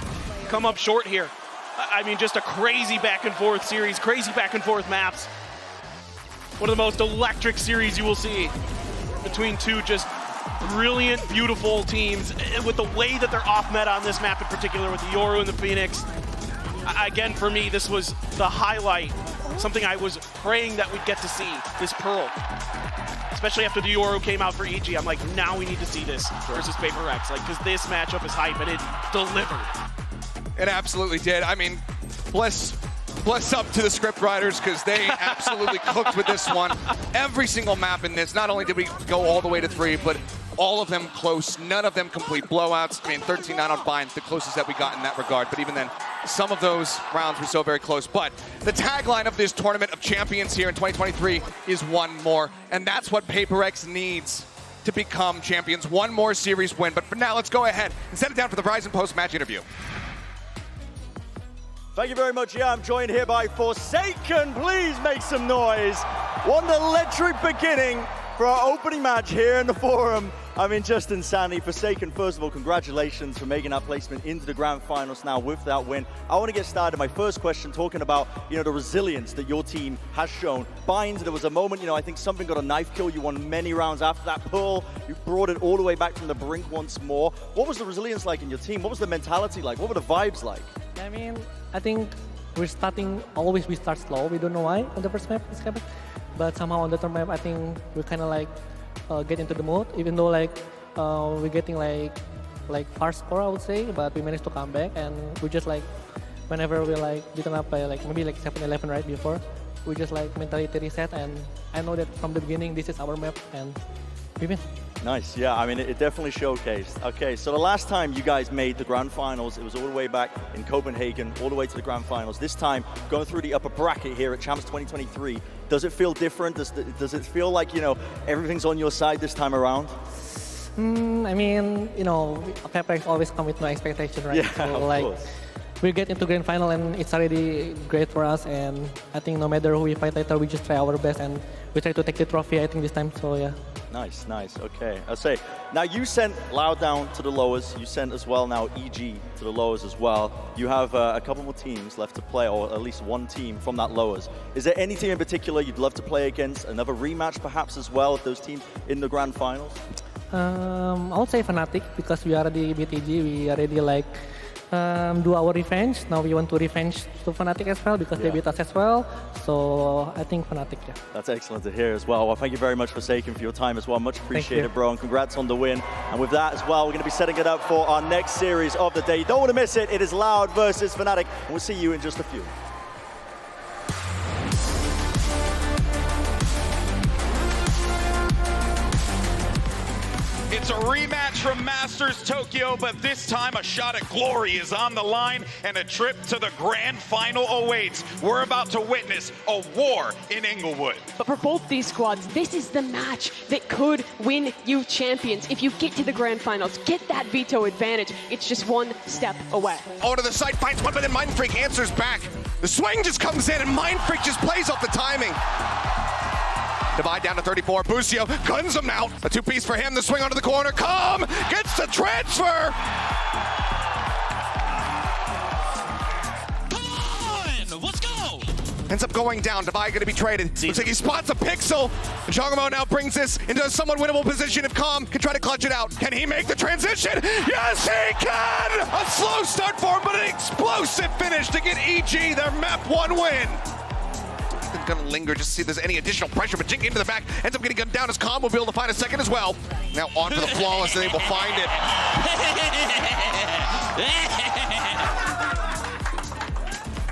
come up short here. I mean, just a crazy back and forth series, crazy back and forth maps. One of the most electric series you will see between 2 just brilliant, beautiful teams with the way that they're off meta on this map in particular with the Yoru and the Phoenix. Again, for me, this was the highlight, something I was praying that we'd get to see, this Pearl. Especially after the Yoru came out for EG, I'm like, now we need to see this versus Paper Rex, like, because this matchup is hype and it delivered. It absolutely did. I mean, bless up to the script writers because they absolutely cooked with this one. Every single map in this, not only did we go all the way to 3, but all of them close, none of them complete blowouts. I mean, 13-9 on Bind, the closest that we got in that regard. But even then, some of those rounds were so very close. But the tagline of this Tournament of Champions here in 2023 is one more. And that's what Paper Rex needs to become champions. One more series win. But for now, let's go ahead and set it down for the Verizon post-match interview. Thank you very much. Yeah, I'm joined here by Forsaken. Please make some noise. What an electric beginning for our opening match here in the forum. I mean, just insanity. Forsaken, first of all, congratulations for making that placement into the grand finals now with that win. I want to get started. My first question talking about, the resilience that your team has shown. Bind, there was a moment, I think something got a knife kill. You won many rounds after that. Pearl, you brought it all the way back from the brink once more. What was the resilience like in your team? What was the mentality like? What were the vibes like? I mean, I think we start slow. We don't know why on the first map this happened. But somehow on the third map, I think we kind of get into the mode, even though we're getting far score, I would say, but we managed to come back, and we just whenever we beaten up by maybe 7-11 right before, we just mentality reset, and I know that from the beginning this is our map and we win. Nice, yeah, I mean, it definitely showcased. Okay, so the last time you guys made the grand finals, it was all the way back in Copenhagen, all the way to the grand finals. This time, going through the upper bracket here at Champs 2023, does it feel different? Does it feel like, everything's on your side this time around? I mean, Paper always come with no expectation, right? Yeah, so, of course. We get into grand final and it's already great for us, and I think no matter who we fight later, we just try our best and we try to take the trophy, I think, this time, so yeah. Nice, okay. I'll say, now you sent Loud down to the lowers, you sent as well now EG to the lowers as well. You have a couple more teams left to play, or at least one team from that lowers. Is there any team in particular you'd love to play against? Another rematch perhaps as well of those teams in the grand finals? I would say Fnatic, because we already beat EG, we already do our revenge. Now we want to revenge to Fnatic as well because they beat us as well. So I think Fnatic, yeah. That's excellent to hear as well. Well, thank you very much, Forsaken, for your time as well. Much appreciated, bro, and congrats on the win. And with that as well, we're going to be setting it up for our next series of the day. You don't want to miss it. It is Loud versus Fnatic, and we'll see you in just a few. It's a rematch from Masters Tokyo, but this time a shot at glory is on the line and a trip to the grand final awaits. We're about to witness a war in Inglewood. But for both these squads, this is the match that could win you champions. If you get to the grand finals, get that veto advantage. It's just one step away. Oh, to the side, finds one, but then Mind Freak answers back. The swing just comes in, and Mind Freak just plays off the timing. Divide down to 34. Busio guns him out. A two-piece for him. The swing onto the corner. Gets the transfer. Come on, let's go. Ends up going down. Divide going to be traded. Looks like he spots a pixel. And Chongamo now brings this into a somewhat winnable position if Calm can try to clutch it out. Can he make the transition? Yes, he can! A slow start for him, but an explosive finish to get EG their map 1 win. Gonna linger just to see if there's any additional pressure, but Jink into the back ends up getting gunned down as Calm will be able to find a second as well. Now on for the flawless, and they will find it.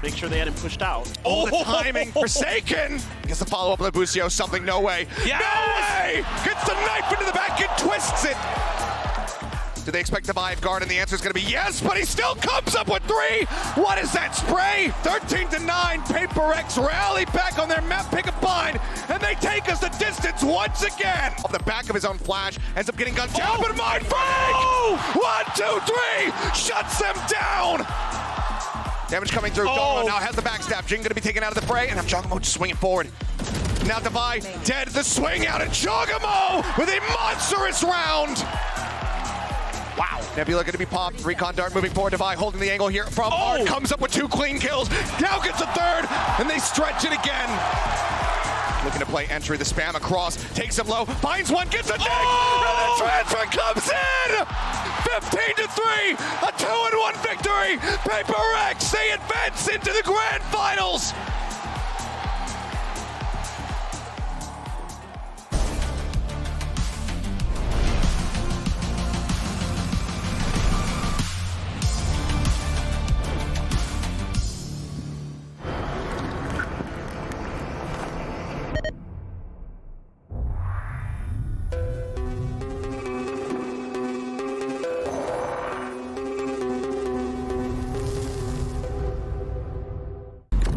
Make sure they had him pushed out. Oh, the timing, Forsaken! Gets the follow-up with Busio, something, no way. Yes! No way! Gets the knife into the back and twists it. Do they expect Divide guard? And the answer is going to be yes, but he still comes up with 3. What is that spray? 13-9. Paper X rally back on their map, pick a bind, and they take us the distance once again. Off the back of his own flash, ends up getting gunned down, but Mind Freak! 1, 2, 3, shuts them down. Damage coming through. Domo now has the backstab. Jing going to be taken out of the fray, and have Chongamo just swinging forward. Now Divide dead. The swing out, and Chongamo with a monstrous round. Wow. Nebula going to be popped. Recon Dart moving forward. Divide holding the angle here from Art. Comes up with 2 clean kills. Now gets a 3rd, and they stretch it again. Looking to play entry. The spam across. Takes him low. Finds one. Gets a dig. And the transfer comes in. 15-3. A 2-1 victory. Paper X. They advance into the grand finals.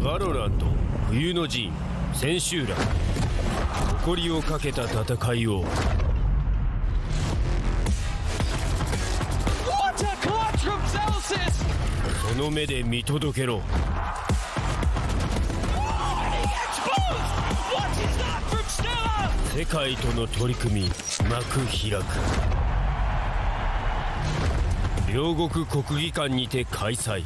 VALORANT 冬の陣千秋楽誇りをかけた戦いを What a clutch from Celsius! その目で見届けろ What is that from Stella? 世界との取り組み幕開く両国国技館にて開催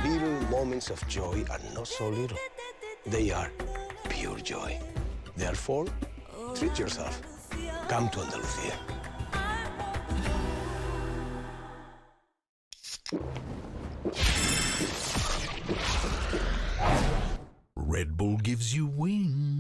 Little moments of joy are not so little. They are pure joy. Therefore, treat yourself. Come to Andalusia. Red Bull gives you wings.